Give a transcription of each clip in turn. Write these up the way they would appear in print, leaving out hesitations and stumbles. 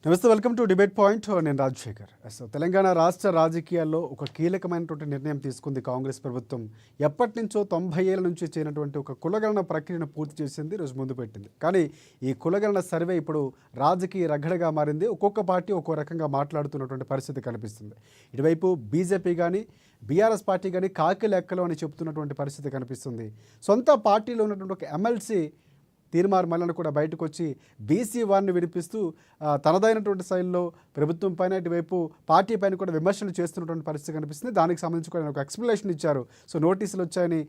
నమస్తే, welcome to debate point. నేను Rajasekhar. So Telangana రాష్ట్ర రాజకీయాల్లో ఒక కీలకమైనటువంటి నిర్ణయం తీసుకుంది కాంగ్రెస్ ప్రభుత్వం. ఎప్పటి నుంచో 90 ఏళ్ల నుంచి చేయనటువంటి ఒక కులగణన ప్రక్రియను పూర్తి చేసింది, రోజు ముందు పెట్టింది. కానీ ఈ కులగణన సర్వే ఇప్పుడు రాజకీయ రగడగా మారింది. ఒక్కొక్క పార్టీ ఒక్కో రకంగా మాట్లాడుతున్నటువంటి పరిస్థితి కనిపిస్తుంది. ఇటువైపు బీజేపీ కానీ బీఆర్ఎస్ పార్టీ కానీ కాకి లెక్కలు అని చెప్తున్నటువంటి పరిస్థితి కనిపిస్తుంది. సొంత పార్టీలో ఉన్నటువంటి ఒక ఎమ్మెల్సీ తీర్మార్ మల్లన కూడా బయటకు వచ్చి బీసీ వారిని విడిపిస్తూ తనదైనటువంటి శైలిలో ప్రభుత్వం పైన ఇటువైపు పార్టీ పైన కూడా విమర్శలు చేస్తున్నటువంటి పరిస్థితి కనిపిస్తుంది. దానికి సంబంధించి కూడా ఒక ఎక్స్ప్లెనేషన్ ఇచ్చారు. సో నోటీసులు వచ్చాయని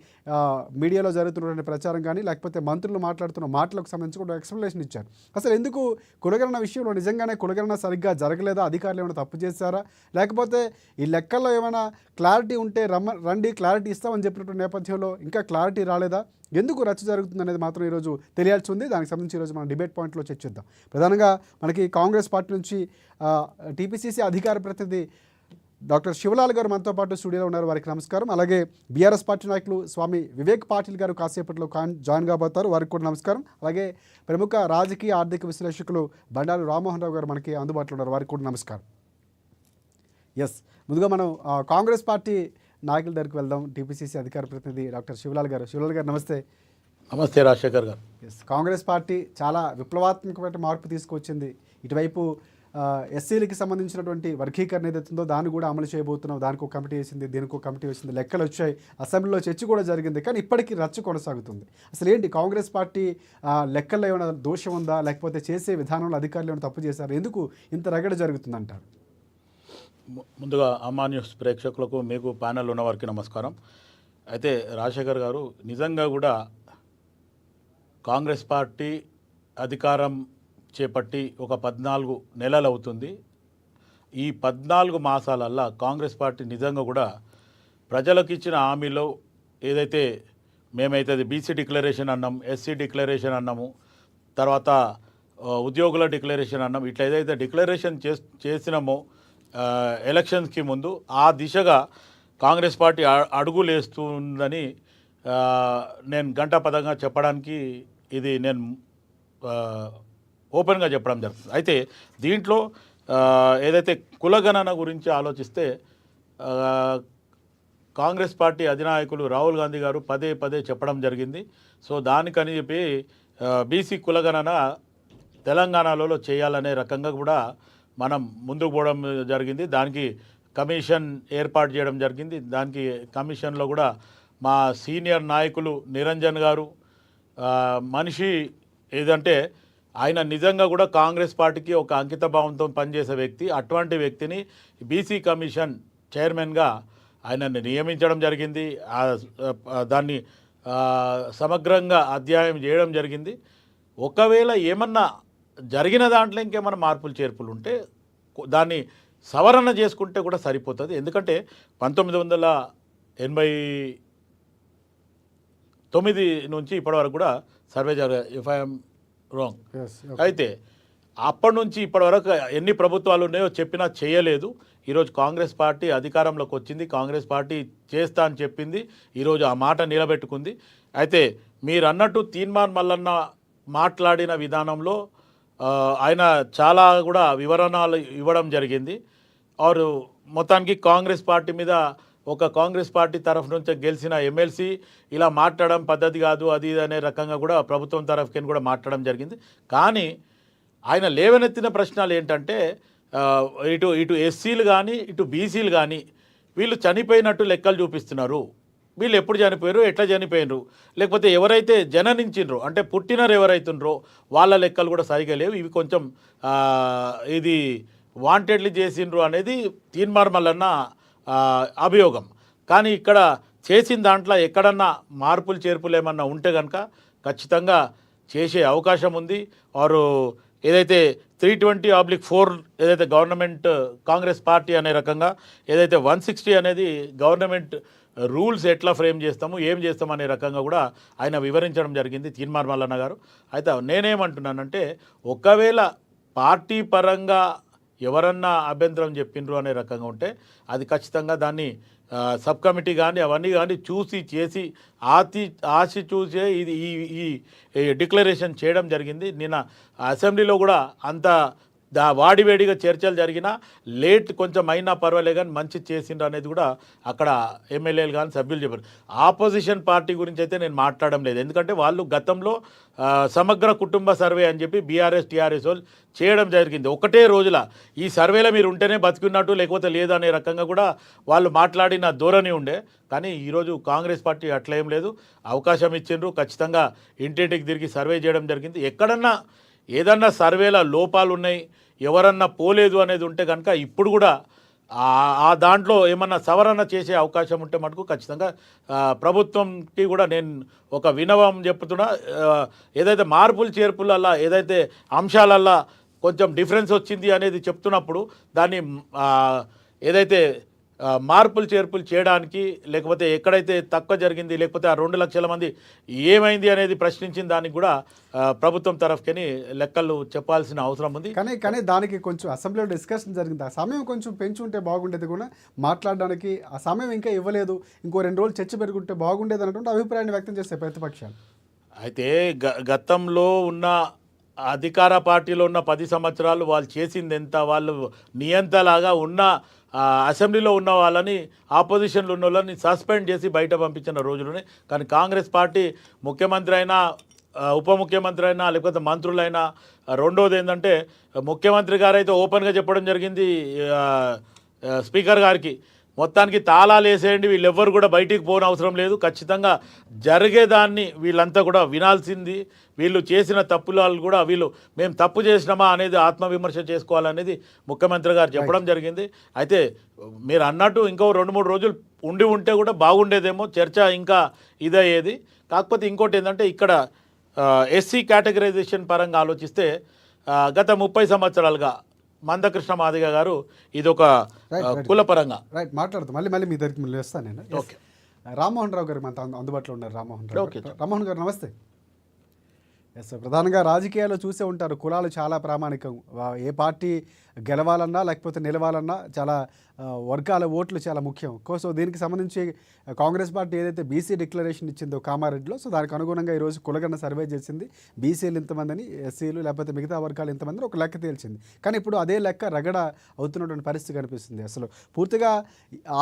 మీడియాలో జరుగుతున్నటువంటి ప్రచారం కానీ లేకపోతే మంత్రులు మాట్లాడుతున్న మాటలకు సంబంధించి కూడా ఎక్స్ప్లెనేషన్ ఇచ్చారు. అసలు ఎందుకు కులగణన విషయంలో నిజంగానే కులగణన సరిగ్గా జరగలేదా, అధికారులు ఏమైనా తప్పు చేశారా, లేకపోతే ఈ లెక్కల్లో ఏమైనా క్లారిటీ ఉంటే రండి క్లారిటీ ఇస్తామని చెప్పినటువంటి నేపథ్యంలో ఇంకా క్లారిటీ రాలేదా, ఎందుకు రచ్చ జరుగుతుంది అనేది మాత్రం ఈరోజు తెలియాల్సి ఉంది. దానికి సంబంధించి ఈరోజు మనం డిబేట్ పాయింట్లో చర్చిద్దాం. ప్రధానంగా మనకి కాంగ్రెస్ పార్టీ నుంచి టీపీసీసీ అధికార ప్రతినిధి డాక్టర్ శివలాల్ గారు మనతో పాటు స్టూడియోలో ఉన్నారు, వారికి నమస్కారం. అలాగే బీఆర్ఎస్ పార్టీ నాయకులు స్వామి వివేక్ పాటిల్ గారు కాసేపట్లో జాయిన్ కాబోతారు, వారికి కూడా నమస్కారం. అలాగే ప్రముఖ రాజకీయ ఆర్థిక విశ్లేషకులు బండారు రామ్మోహన్ రావు గారు మనకి అందుబాటులో ఉన్నారు, వారికి కూడా నమస్కారం. ముందుగా మనం కాంగ్రెస్ పార్టీ నాయకుల దగ్గరికి వెళ్దాం. టీపీసీసీ అధికార ప్రతినిధి డాక్టర్ శివలాల్ గారు. శివలాల్ గారు నమస్తే. నమస్తే రాజశేఖర్ గారు. కాంగ్రెస్ పార్టీ చాలా విప్లవాత్మకమైన మార్పు తీసుకొచ్చింది. ఇటువైపు ఎస్సీలకి సంబంధించినటువంటి వర్గీకరణ ఏదైతుందో దాన్ని కూడా అమలు చేయబోతున్నాం, దానికి ఒక కమిటీ వేసింది, దీనికి ఒక కమిటీ వేసింది, లెక్కలు వచ్చాయి, అసెంబ్లీలో చర్చ కూడా జరిగింది. కానీ ఇప్పటికీ రచ్చ కొనసాగుతుంది. అసలు ఏంటి కాంగ్రెస్ పార్టీ లెక్కల్లో ఏమైనా దోషం ఉందా, లేకపోతే చేసే విధానంలో అధికారులు ఏమైనా తప్పు చేశారు, ఎందుకు ఇంత రగడ జరుగుతుందంటారు? ముందుగా అమ్మా న్యూస్ ప్రేక్షకులకు, మీకు ప్యానెల్ ఉన్న వారికి నమస్కారం. అయితే రాజశేఖర్ గారు, నిజంగా కూడా కాంగ్రెస్ పార్టీ అధికారం చేపట్టి ఒక 14 నెలలు అవుతుంది. ఈ 14 మాసాలల్లా కాంగ్రెస్ పార్టీ నిజంగా కూడా ప్రజలకు ఇచ్చిన హామీలో ఏదైతే మేమైతే బీసీ డిక్లరేషన్ అన్నాం, ఎస్సీ డిక్లరేషన్ అన్నాము, తర్వాత ఉద్యోగుల డిక్లరేషన్ అన్నాం, ఇట్లా ఏదైతే డిక్లరేషన్ చేసినామో ఎలక్షన్స్కి ముందు ఆ దిశగా కాంగ్రెస్ పార్టీ అడుగులేస్తుందని నేను గంటాపదంగా చెప్పడానికి ఇది నేను ఓపెన్గా చెప్పడం జరుగుతుంది. అయితే దీంట్లో ఏదైతే కులగణన గురించి ఆలోచిస్తే కాంగ్రెస్ పార్టీ అధినాయకులు రాహుల్ గాంధీ గారు పదే పదే చెప్పడం జరిగింది. సో దానికని చెప్పి బీసీ కులగణన తెలంగాణలో చేయాలనే రకంగా కూడా మనం ముందుకు పోవడం జరిగింది. దానికి కమిషన్ ఏర్పాటు చేయడం జరిగింది. దానికి కమిషన్లో కూడా మా సీనియర్ నాయకులు నిరంజన్ గారు మనిషి ఏదంటే ఆయన నిజంగా కూడా కాంగ్రెస్ పార్టీకి ఒక అంకిత భావంతో పనిచేసే వ్యక్తి. అటువంటి వ్యక్తిని బీసీ కమిషన్ చైర్మన్గా ఆయనని నియమించడం జరిగింది. దాన్ని సమగ్రంగా అధ్యయనం చేయడం జరిగింది. ఒకవేళ ఏమన్నా జరిగిన దాంట్లో ఇంకేమైనా మార్పులు చేర్పులు ఉంటే దాన్ని సవరణ చేసుకుంటే కూడా సరిపోతుంది. ఎందుకంటే 1989 నుంచి ఇప్పటివరకు కూడా సర్వే ఇఫ్ ఐఎమ్ రాంగ్. అయితే అప్పటి నుంచి ఇప్పటివరకు ఎన్ని ప్రభుత్వాలు ఉన్నాయో చెప్పినా చేయలేదు. ఈరోజు కాంగ్రెస్ పార్టీ అధికారంలోకి వచ్చింది, కాంగ్రెస్ పార్టీ చేస్తా అని చెప్పింది, ఈరోజు ఆ మాట నిలబెట్టుకుంది. అయితే మీరు అన్నట్టు తీర్మాన్ మల్లన్న మాట్లాడిన విధానంలో ఆయన చాలా కూడా వివరణలు ఇవ్వడం జరిగింది. ఆరు మొత్తానికి కాంగ్రెస్ పార్టీ మీద ఒక కాంగ్రెస్ పార్టీ తరఫు నుంచి గెలిచిన ఎమ్మెల్సీ ఇలా మాట్లాడడం పద్ధతి కాదు, అది అనే రకంగా కూడా ప్రభుత్వం తరఫుకి కూడా మాట్లాడడం జరిగింది. కానీ ఆయన లేవనెత్తిన ప్రశ్నలు ఏంటంటే ఇటు ఎస్సీలు కానీ ఇటు బీసీలు కానీ వీళ్ళు చనిపోయినట్టు లెక్కలు చూపిస్తున్నారు. వీళ్ళు ఎప్పుడు చనిపోయారు, ఎట్లా చనిపోయినరు, లేకపోతే ఎవరైతే జననించినరో అంటే పుట్టినరు ఎవరైతుండ్రో వాళ్ళ లెక్కలు కూడా సరిగా లేవు, ఇవి కొంచెం ఇది వాంటెడ్లీ చేసిండ్రు అనేది తీర్మార్ మల్లన్న అభియోగం. కానీ ఇక్కడ చేసిన దాంట్లో ఎక్కడన్నా మార్పులు చేర్పులు ఏమన్నా ఉంటే కనుక ఖచ్చితంగా చేసే అవకాశం ఉంది. వారు ఏదైతే 320/4 ఏదైతే గవర్నమెంట్ కాంగ్రెస్ పార్టీ అనే రకంగా ఏదైతే 160 అనేది గవర్నమెంట్ రూల్స్ ఎట్లా ఫ్రేమ్ చేస్తాము, ఏం చేస్తాము అనే రకంగా కూడా ఆయన వివరించడం జరిగింది తీర్మార్ మల్లన్న గారు. అయితే నేనేమంటున్నానంటే ఒకవేళ పార్టీ పరంగా ఎవరన్నా అభ్యంతరం చెప్పిండ్రు అనే రకంగా ఉంటే అది ఖచ్చితంగా దాన్ని సబ్ కమిటీ కానీ అవన్నీ కానీ చూసి చేసి ఆశి చూసే ఇది ఈ డిక్లరేషన్ చేయడం జరిగింది. నిన్న అసెంబ్లీలో కూడా అంత వాడివేడిగా చర్చలు జరిగినా లేట్ కొంచెం అయినా పర్వాలే కానీ మంచి చేసిండ్రు అనేది కూడా అక్కడ ఎమ్మెల్యేలు కానీ సభ్యులు చెప్పారు. ఆపోజిషన్ పార్టీ గురించి అయితే నేను మాట్లాడడం లేదు, ఎందుకంటే వాళ్ళు గతంలో సమగ్ర కుటుంబ సర్వే అని చెప్పి బీఆర్ఎస్ టీఆర్ఎస్ వాళ్ళు చేయడం జరిగింది. ఒకటే రోజుల ఈ సర్వేలో మీరు ఉంటేనే బతికున్నట్టు లేకపోతే లేదనే రకంగా కూడా వాళ్ళు మాట్లాడిన ధోరణి ఉండే. కానీ ఈరోజు కాంగ్రెస్ పార్టీ అట్లా ఏం లేదు, అవకాశం ఇచ్చిండ్రు, ఖచ్చితంగా ఇంటింటికి తిరిగి సర్వే చేయడం జరిగింది. ఎక్కడన్నా ఏదన్నా సర్వేల లోపాలు ఉన్నాయి, ఎవరన్నా పోలేదు అనేది ఉంటే కనుక ఇప్పుడు కూడా ఆ దాంట్లో ఏమన్నా సవరణ చేసే అవకాశం ఉంటే మటుకు ఖచ్చితంగా ప్రభుత్వంకి కూడా నేను ఒక వినవం చెప్తున్నా. ఏదైతే మార్పులు చేర్పులల్లా ఏదైతే అంశాలల్లా కొంచెం డిఫరెన్స్ వచ్చింది అనేది చెప్తున్నప్పుడు దాన్ని ఏదైతే మార్పులు చేర్పులు చేయడానికి, లేకపోతే ఎక్కడైతే తక్కువ జరిగింది, లేకపోతే ఆ 2 లక్షల మంది ఏమైంది అనేది ప్రశ్నించిన దానికి కూడా ప్రభుత్వం తరఫుకని లెక్కలు చెప్పాల్సిన అవసరం ఉంది. కానీ దానికి కొంచెం అసెంబ్లీలో డిస్కషన్ జరిగింది. ఆ సమయం కొంచెం పెంచి ఉంటే బాగుండేది కూడా మాట్లాడడానికి. ఆ సమయం ఇంకా ఇవ్వలేదు, ఇంకో 2 రోజులు చర్చ పెరుగుంటే బాగుండేది అన్నటువంటి అభిప్రాయాన్ని వ్యక్తం చేసే ప్రతిపక్షాలు. అయితే గతంలో ఉన్న అధికార పార్టీలో ఉన్న 10 సంవత్సరాలు వాళ్ళు చేసింది ఎంత, వాళ్ళు నియంతలాగా ఉన్న అసెంబ్లీలో ఉన్న వాళ్ళని, ఆపోజిషన్లో ఉన్న వాళ్ళని సస్పెండ్ చేసి బయట పంపించిన రోజులునే. కానీ కాంగ్రెస్ పార్టీ ముఖ్యమంత్రి అయినా, ఉప ముఖ్యమంత్రి అయినా, లేకపోతే మంత్రులైనా, రెండోది ఏంటంటే ముఖ్యమంత్రి గారు అయితే ఓపెన్గా చెప్పడం జరిగింది స్పీకర్ గారికి, మొత్తానికి తాళాలు వేసేయండి, వీళ్ళెవ్వరు కూడా బయటికి పోనవసరం లేదు, ఖచ్చితంగా జరిగేదాన్ని వీళ్ళంతా కూడా వినాల్సింది, వీళ్ళు చేసిన తప్పులు కూడా వీళ్ళు మేము తప్పు చేసినామా అనేది ఆత్మవిమర్శ చేసుకోవాలనేది ముఖ్యమంత్రి గారు చెప్పడం జరిగింది. అయితే మీరు అన్నట్టు ఇంకో 2-3 రోజులు ఉండి ఉంటే కూడా బాగుండేదేమో, చర్చ ఇంకా ఇదయ్యేది. కాకపోతే ఇంకోటి ఏంటంటే ఇక్కడ ఎస్సీ కేటగరైజేషన్ పరంగా ఆలోచిస్తే గత 30 సంవత్సరాలుగా మందకృష్ణ మాదిగ గారు ఇదొక కులపరంగా మాట్లాడుతాం. మళ్ళీ మీ దగ్గరికి మళ్ళీ వస్తాను నేను. ఓకే, రామ్మోహన్ రావు గారు మనతో అందుబాటులో ఉన్నారు. రామ్మోహన్ గారు నమస్తే. ఎస్, ప్రధానంగా రాజకీయాల్లో చూసే ఉంటారు, కులాలు చాలా ప్రామాణికం. ఏ పార్టీ గెలవాలన్నా లేకపోతే నిలవాలన్నా చాలా వర్గాల ఓట్లు చాలా ముఖ్యం. సో దీనికి సంబంధించి కాంగ్రెస్ పార్టీ ఏదైతే బీసీ డిక్లరేషన్ ఇచ్చిందో కామారెడ్డిలో, సో దానికి అనుగుణంగా ఈరోజు కులగన్న సర్వే చేసింది. బీసీలు ఇంతమందిని, ఎస్సీలు లేకపోతే మిగతా వర్గాలు ఇంతమందిని ఒక లెక్క తేల్చింది. కానీ ఇప్పుడు అదే లెక్క రగడ అవుతున్నటువంటి పరిస్థితి కనిపిస్తుంది. అసలు పూర్తిగా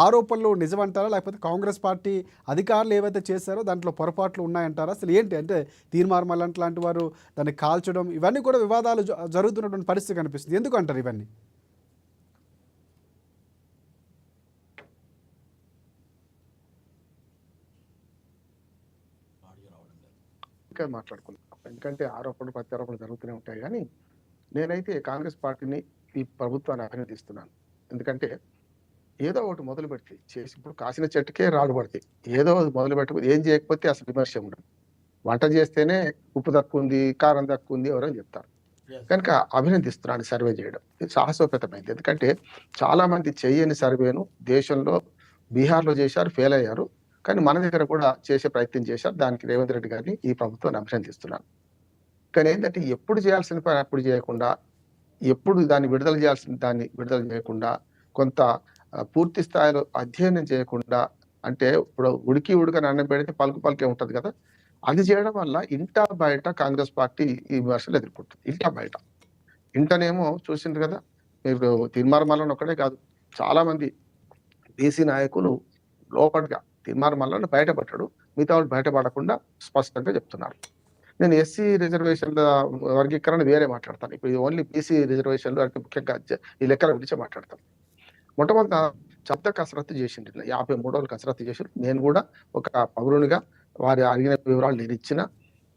ఆరోపణలు నిజమంటారా, లేకపోతే కాంగ్రెస్ పార్టీ అధికారులు ఏవైతే చేశారో దాంట్లో పొరపాట్లు ఉన్నాయంటారా? అసలు ఏంటి అంటే తీర్మార్ మల్లంట్ లాంటి వారు దాన్ని కాల్చడం, ఇవన్నీ కూడా వివాదాలు జరుగుతున్నటువంటి పరిస్థితి కనిపిస్తుంది. ఎందుకు అంటారు ఇవన్నీ? మాట్లాడుకున్నాం, ఎందుకంటే ఆరోపణలు ప్రత్యారోపణలు జరుగుతూనే ఉంటాయి. కానీ నేనైతే కాంగ్రెస్ పార్టీని, ఈ ప్రభుత్వాన్ని అభినందిస్తున్నాను. ఎందుకంటే ఏదో ఒకటి మొదలు పెడితే చేసి, ఇప్పుడు కాసిన చెట్టుకే రాడు పడితే ఏదో మొదలు పెట్టకపోతే ఏం చేయకపోతే అసలు విమర్శ ఉండదు. వంట చేస్తేనే ఉప్పు తక్కువ ఉంది, కారం తక్కువ ఉంది ఎవరని చెప్తారు. కనుక అభినందిస్తున్నాను సర్వే చేయడం. ఇది సాహసోపేతమైంది. ఎందుకంటే చాలా మంది చెయ్యని సర్వేను దేశంలో బీహార్లో చేశారు, ఫెయిల్ అయ్యారు. కానీ మన దగ్గర కూడా చేసే ప్రయత్నం చేశారు. దానికి రేవంత్ రెడ్డి గారిని, ఈ ప్రభుత్వాన్ని అభినందిస్తున్నాను. కానీ ఏంటంటే ఎప్పుడు చేయాల్సిన పని అప్పుడు చేయకుండా, ఎప్పుడు దాన్ని విడుదల చేయాల్సిన దాన్ని విడుదల చేయకుండా, కొంత పూర్తి స్థాయిలో అధ్యయనం చేయకుండా, అంటే ఇప్పుడు ఉడకని అన్నం పెడితే పలుకే ఉంటది కదా, అది చేయడం వల్ల ఇంటా బయట కాంగ్రెస్ పార్టీ ఈ విమర్శలు ఎదుర్కొంటుంది. ఇంటా బయట, ఇంటనేమో చూసిండ్రు కదా, మీరు తీర్మార్ మల్లన్న ఒక్కడే కాదు, చాలా మంది బీసీ నాయకులు లోపలిగా తీర్మార్ మల్లన్న బయటపడ్డాడు, మిగతా వాళ్ళు బయటపడకుండా స్పష్టంగా చెప్తున్నారు. నేను ఎస్సీ రిజర్వేషన్ల వర్గీకరణ వేరే మాట్లాడతాను. ఇప్పుడు ఓన్లీ బీసీ రిజర్వేషన్లు అంటే ముఖ్యంగా ఈ లెక్కల గురించి మాట్లాడతాను. మొట్టమొదట శబ్ద కసరత్తు చేసిండు, 53 రోజులు కసరత్తు చేసి, నేను కూడా ఒక పౌరునిగా వారి అడిగిన వివరాలు నేను ఇచ్చిన,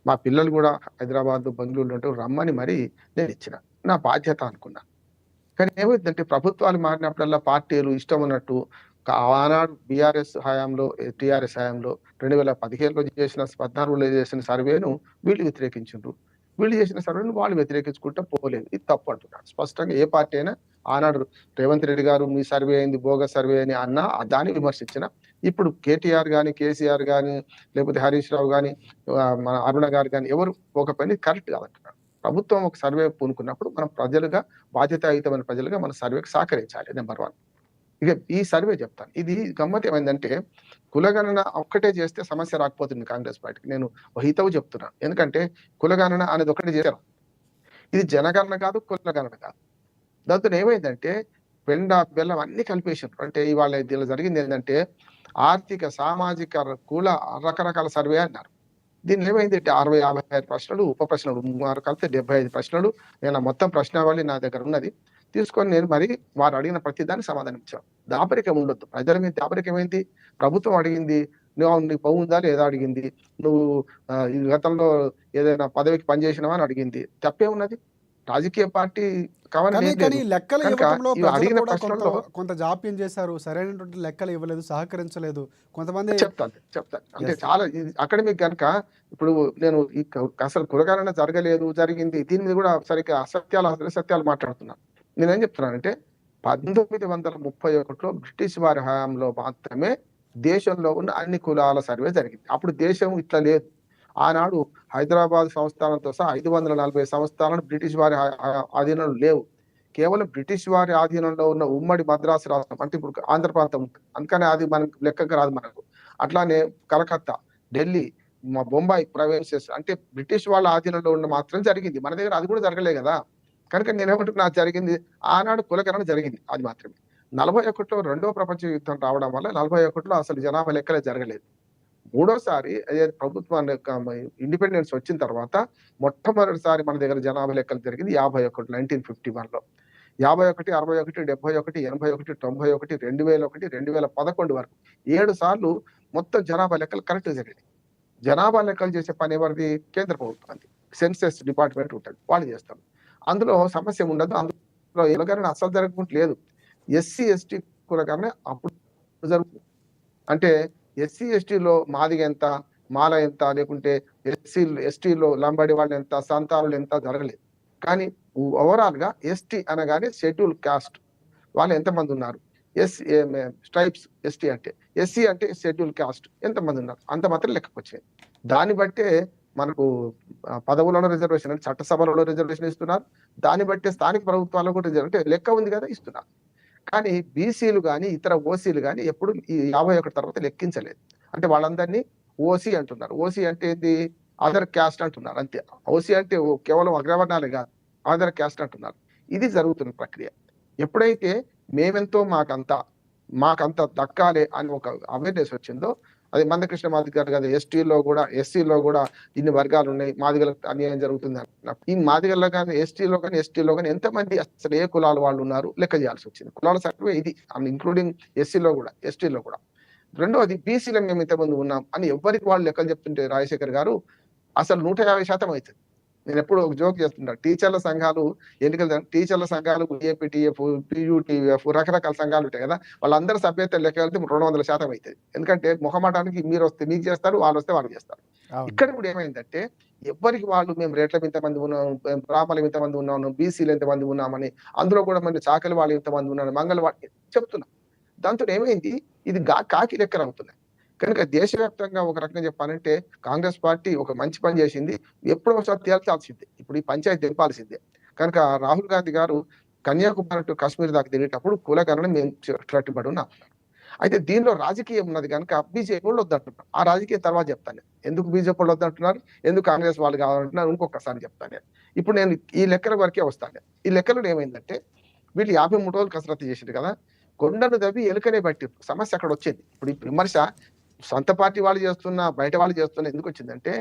మా పిల్లలు కూడా హైదరాబాద్ బెంగళూరు ఉంటే రమ్మని మరి నేను ఇచ్చిన, నా బాధ్యత అనుకున్నా. కానీ ఏమైందంటే ప్రభుత్వాలు మారినప్పుడల్లా పార్టీలు ఇష్టం ఉన్నట్టు, ఆనాడు బీఆర్ఎస్ హయాంలో, టీఆర్ఎస్ హయాంలో 2015లో చేసిన 14లో చేసిన సర్వేను వీళ్ళు వ్యతిరేకించారు, వీళ్ళు చేసిన సర్వేను వాళ్ళు వ్యతిరేకించుకుంటూ పోలేదు. ఇది తప్పు అంటున్నాడు స్పష్టంగా. ఏ పార్టీ అయినా ఆనాడు రేవంత్ రెడ్డి గారు మీ సర్వే అయింది, బోగస్ సర్వే అని అన్నా దాన్ని విమర్శించిన, ఇప్పుడు కేటీఆర్ కానీ, కేసీఆర్ కానీ, లేకపోతే హరీష్ రావు కానీ, మన అరుణ గారు కానీ ఎవరు ఒక పని కరెక్ట్ కాదంటున్నాడు. ప్రభుత్వం ఒక సర్వే పూనుకున్నప్పుడు మనం ప్రజలుగా, బాధ్యతాయుతమైన ప్రజలుగా మన సర్వేకి సహకరించాలి. నెంబర్ 1. ఇక ఈ సర్వే చెప్తాను. ఇది గమ్మత్ ఏమైందంటే, కులగణన ఒక్కటే చేస్తే సమస్య రాకపోతుంది కాంగ్రెస్ పార్టీకి. నేను హితవు చెప్తున్నాను. ఎందుకంటే కులగణన అనేది ఒకటి చేశారు, ఇది జనగణన కాదు, కులగణన కాదు. దాంతో ఏమైందంటే పెండ బెల్లం అన్ని కలిపేసారు. అంటే ఇవాళ దీనిలో జరిగింది ఏంటంటే ఆర్థిక, సామాజిక, కుల రకరకాల సర్వే అన్నారు. దీనిలో ఏమైంది 60, 55 ప్రశ్నలు, ఉప ప్రశ్నలు 3 కలిపితే 75 ప్రశ్నలు. నేను ఆ మొత్తం ప్రశ్నావళి నా దగ్గర ఉన్నది. తీసుకొని నేను మరి వారు అడిగిన ప్రతి దానికి సమాధానం ఇచ్చాను. దాపరికం ఉండొద్దు. ప్రజల మీద దాపరికం ఏంటి? ప్రభుత్వం అడిగింది. నీకు బాగుందా లేదా అడిగింది. నువ్వు ఈ గతంలో ఏదైనా పదవికి పనిచేసినావా అని అడిగింది. తప్పే ఉన్నది. రాజకీయ పార్టీ కావాలని కానీ ఏం కానీ లేదు. లెక్కలు కనుక ఇవ్వడంలో ఇవి ప్రజలు అడిగిన కూడా కొంత ప్రశ్నల్లో కొంత జాప్యం చేశారు. సరైనటువంటి లెక్కలు ఇవ్వలేదు, సహకరించలేదు. కొంతమంది చెప్తాను. అంటే Yes. చాలా అకాడమిక్ గనుక ఇప్పుడు నేను అసలు కులగణన జరగలేదు, జరిగింది. దీని మీద కూడా సరిగ్గా అసత్యాలు మాట్లాడుతున్నాను. నేనేం చెప్తున్నానంటే 1931లో బ్రిటిష్ వారి హయాంలో మాత్రమే దేశంలో ఉన్న అన్ని కులాల సర్వే జరిగింది. అప్పుడు దేశం ఇట్లా లేదు. ఆనాడు హైదరాబాద్ సంస్థానంతో సహా 540 సంస్థానాలు బ్రిటిష్ వారి ఆధీనంలో లేవు. కేవలం బ్రిటిష్ వారి ఆధీనంలో ఉన్న ఉమ్మడి మద్రాసు రాష్ట్రం అంటే ఇప్పుడు ఆంధ్ర ప్రాంతం ఉంటుంది. అందుకని అది మనకు లెక్కకు రాదు మనకు. అట్లానే కలకత్తా, ఢిల్లీ, బొంబాయి ప్రొవిన్సెస్ అంటే బ్రిటిష్ వాళ్ళ ఆధీనంలో ఉన్న మాత్రం జరిగింది. మన దగ్గర అది కూడా జరగలే కదా. కనుక నేనేమంటున్నా జరిగింది ఆనాడు కులగణన జరిగింది అది మాత్రమే. 41లో రెండో ప్రపంచ యుద్ధం రావడం వల్ల 41లో అసలు జనాభా లెక్కలే జరగలేదు. మూడోసారి ప్రభుత్వాన్ని ఇండిపెండెన్స్ వచ్చిన తర్వాత మొట్టమొదటిసారి మన దగ్గర జనాభా లెక్కలు జరిగింది 51 1951లో. 51, 61, 71, 81, 91, 2001, 2011 వరకు 7 సార్లు మొత్తం జనాభా లెక్కలు కరెక్ట్ జరిగాయి. జనాభా లెక్కలు చేసే పని ఎవరిది? కేంద్ర ప్రభుత్వానికి. సెన్సస్ డిపార్ట్మెంట్ ఉంటుంది, వాళ్ళు చేస్తారు. అందులో సమస్య ఉండదు. అందులో కులగణన అసలు జరగలేదు. ఎస్సీ ఎస్టీ కులగణన అప్పుడు జరుగుతుంది. అంటే ఎస్సీ ఎస్టీలో మాదిగ ఎంత, మాల ఎంత, లేకుంటే ఎస్టీలో లంబాడి వాళ్ళు ఎంత, సంతానులు ఎంత జరగలేదు. కానీ ఓవరాల్ గా ఎస్టీ అనగానే షెడ్యూల్ కాస్ట్ వాళ్ళు ఎంతమంది ఉన్నారు, స్ట్రైప్స్ ఎస్టీ అంటే, ఎస్సీ అంటే షెడ్యూల్ కాస్ట్ ఎంతమంది ఉన్నారు అంత మాత్రం లెక్కకొచ్చాయి. దాన్ని బట్టే మనకు పదవులలో రిజర్వేషన్ అంటే చట్టసభలలో రిజర్వేషన్ ఇస్తున్నారు. దాన్ని బట్టే స్థానిక ప్రభుత్వాల్లో కూడా రిజర్వేషన్ అంటే లెక్క ఉంది కదా ఇస్తున్నారు. కానీ బీసీలు కానీ ఇతర ఓసీలు కానీ ఎప్పుడు ఈ 51 తర్వాత లెక్కించలేదు. అంటే వాళ్ళందరినీ ఓసీ అంటున్నారు. ఓసీ అంటే ఏంటి? అదర్ క్యాస్ట్ అంటున్నారు అంతే. ఓసీ అంటే కేవలం అగ్రవర్ణాలే కాదు, అదర్ క్యాస్ట్ అంటున్నారు. ఇది జరుగుతున్న ప్రక్రియ. ఎప్పుడైతే మేమెంతో మాకంత దక్కాలి అని ఒక అవేర్నెస్ వచ్చిందో, అది మందకృష్ణ మాదిగ గారు కదా ఎస్టీలో కూడా ఎస్సీలో కూడా ఇన్ని వర్గాలు ఉన్నాయి, మాదిగలకు అన్యాయం జరుగుతుంది అంటున్నారు. ఈ మాదిగల్లో కానీ ఎస్టీలో కానీ ఎంతమంది అసలు ఏ కులాల వాళ్ళు ఉన్నారు లెక్క చేయాల్సి వచ్చింది. కులాల సర్వే ఇది ఇంక్లూడింగ్ ఎస్సీలో కూడా ఎస్టీలో కూడా. రెండోది బీసీలో మేము ఇంతమంది ఉన్నాం అని ఎవరికి వాళ్ళు లెక్కలు చెప్తుంటే రాజశేఖర్ గారు అసలు 150% అవుతుంది. నేను ఎప్పుడు ఒక జోక్ చేస్తుంటాను. టీచర్ల సంఘాలు ఏపీటీఎఫ్, పియూటీఎఫ్ రకరకాల సంఘాలు ఉంటాయి కదా. వాళ్ళందరూ సభ్యత్వం లెక్క వెళ్తే 200% అవుతుంది. ఎందుకంటే మొహమాటానికి మీరు వస్తే మీకు చేస్తారు, వాళ్ళు వస్తే వాళ్ళు చేస్తారు. ఇక్కడ కూడా ఏమైందంటే ఎవరికి వాళ్ళు మేము రేట్ల ఇంతమంది ఉన్నాం, బ్రాహ్మణులు ఇంతమంది ఉన్నాము, బీసీలు ఎంతమంది ఉన్నామని, అందులో కూడా మన చాకలి వాళ్ళు ఇంతమంది ఉన్నారు, మంగళ వాళ్ళు చెప్తున్నాం. దాంతో ఏమైంది ఇది కాకి లెక్కలు అవుతున్నాయి. కనుక దేశవ్యాప్తంగా ఒక రకంగా చెప్పాలంటే కాంగ్రెస్ పార్టీ ఒక మంచి పని చేసింది. ఎప్పుడో ఒకసారి తేల్చాల్సిందే. ఇప్పుడు ఈ పంచాయతీ తెలిపాల్సిందే. కనుక రాహుల్ గాంధీ గారు కన్యాకుమారి టు కాశ్మీర్ దాకా తిరిగేటప్పుడు కులగణన మేము కట్టుబడి ఉన్నాం. అయితే దీనిలో రాజకీయం ఉన్నది కనుక బీజేపీ వాళ్ళు వద్దంటున్నారు. ఆ రాజకీయం తర్వాత చెప్తాను. ఎందుకు బీజేపీ వాళ్ళు వద్దంటున్నారు, ఎందుకు కాంగ్రెస్ వాళ్ళు కావాలంటున్నారు ఇంకొకసారి చెప్తాను. ఇప్పుడు నేను ఈ లెక్కల వరకే వస్తాను. ఈ లెక్కలో ఏమైందంటే వీళ్ళు 53 రోజులు కసరత్తు చేసింది కదా, కొండను దవ్వి ఎలుకనే బట్టి సమస్య అక్కడ వచ్చింది. ఇప్పుడు ఈ విమర్శ సొంత పార్టీ వాళ్ళు చేస్తున్నా, బయట వాళ్ళు చేస్తున్నా ఎందుకు వచ్చిందంటే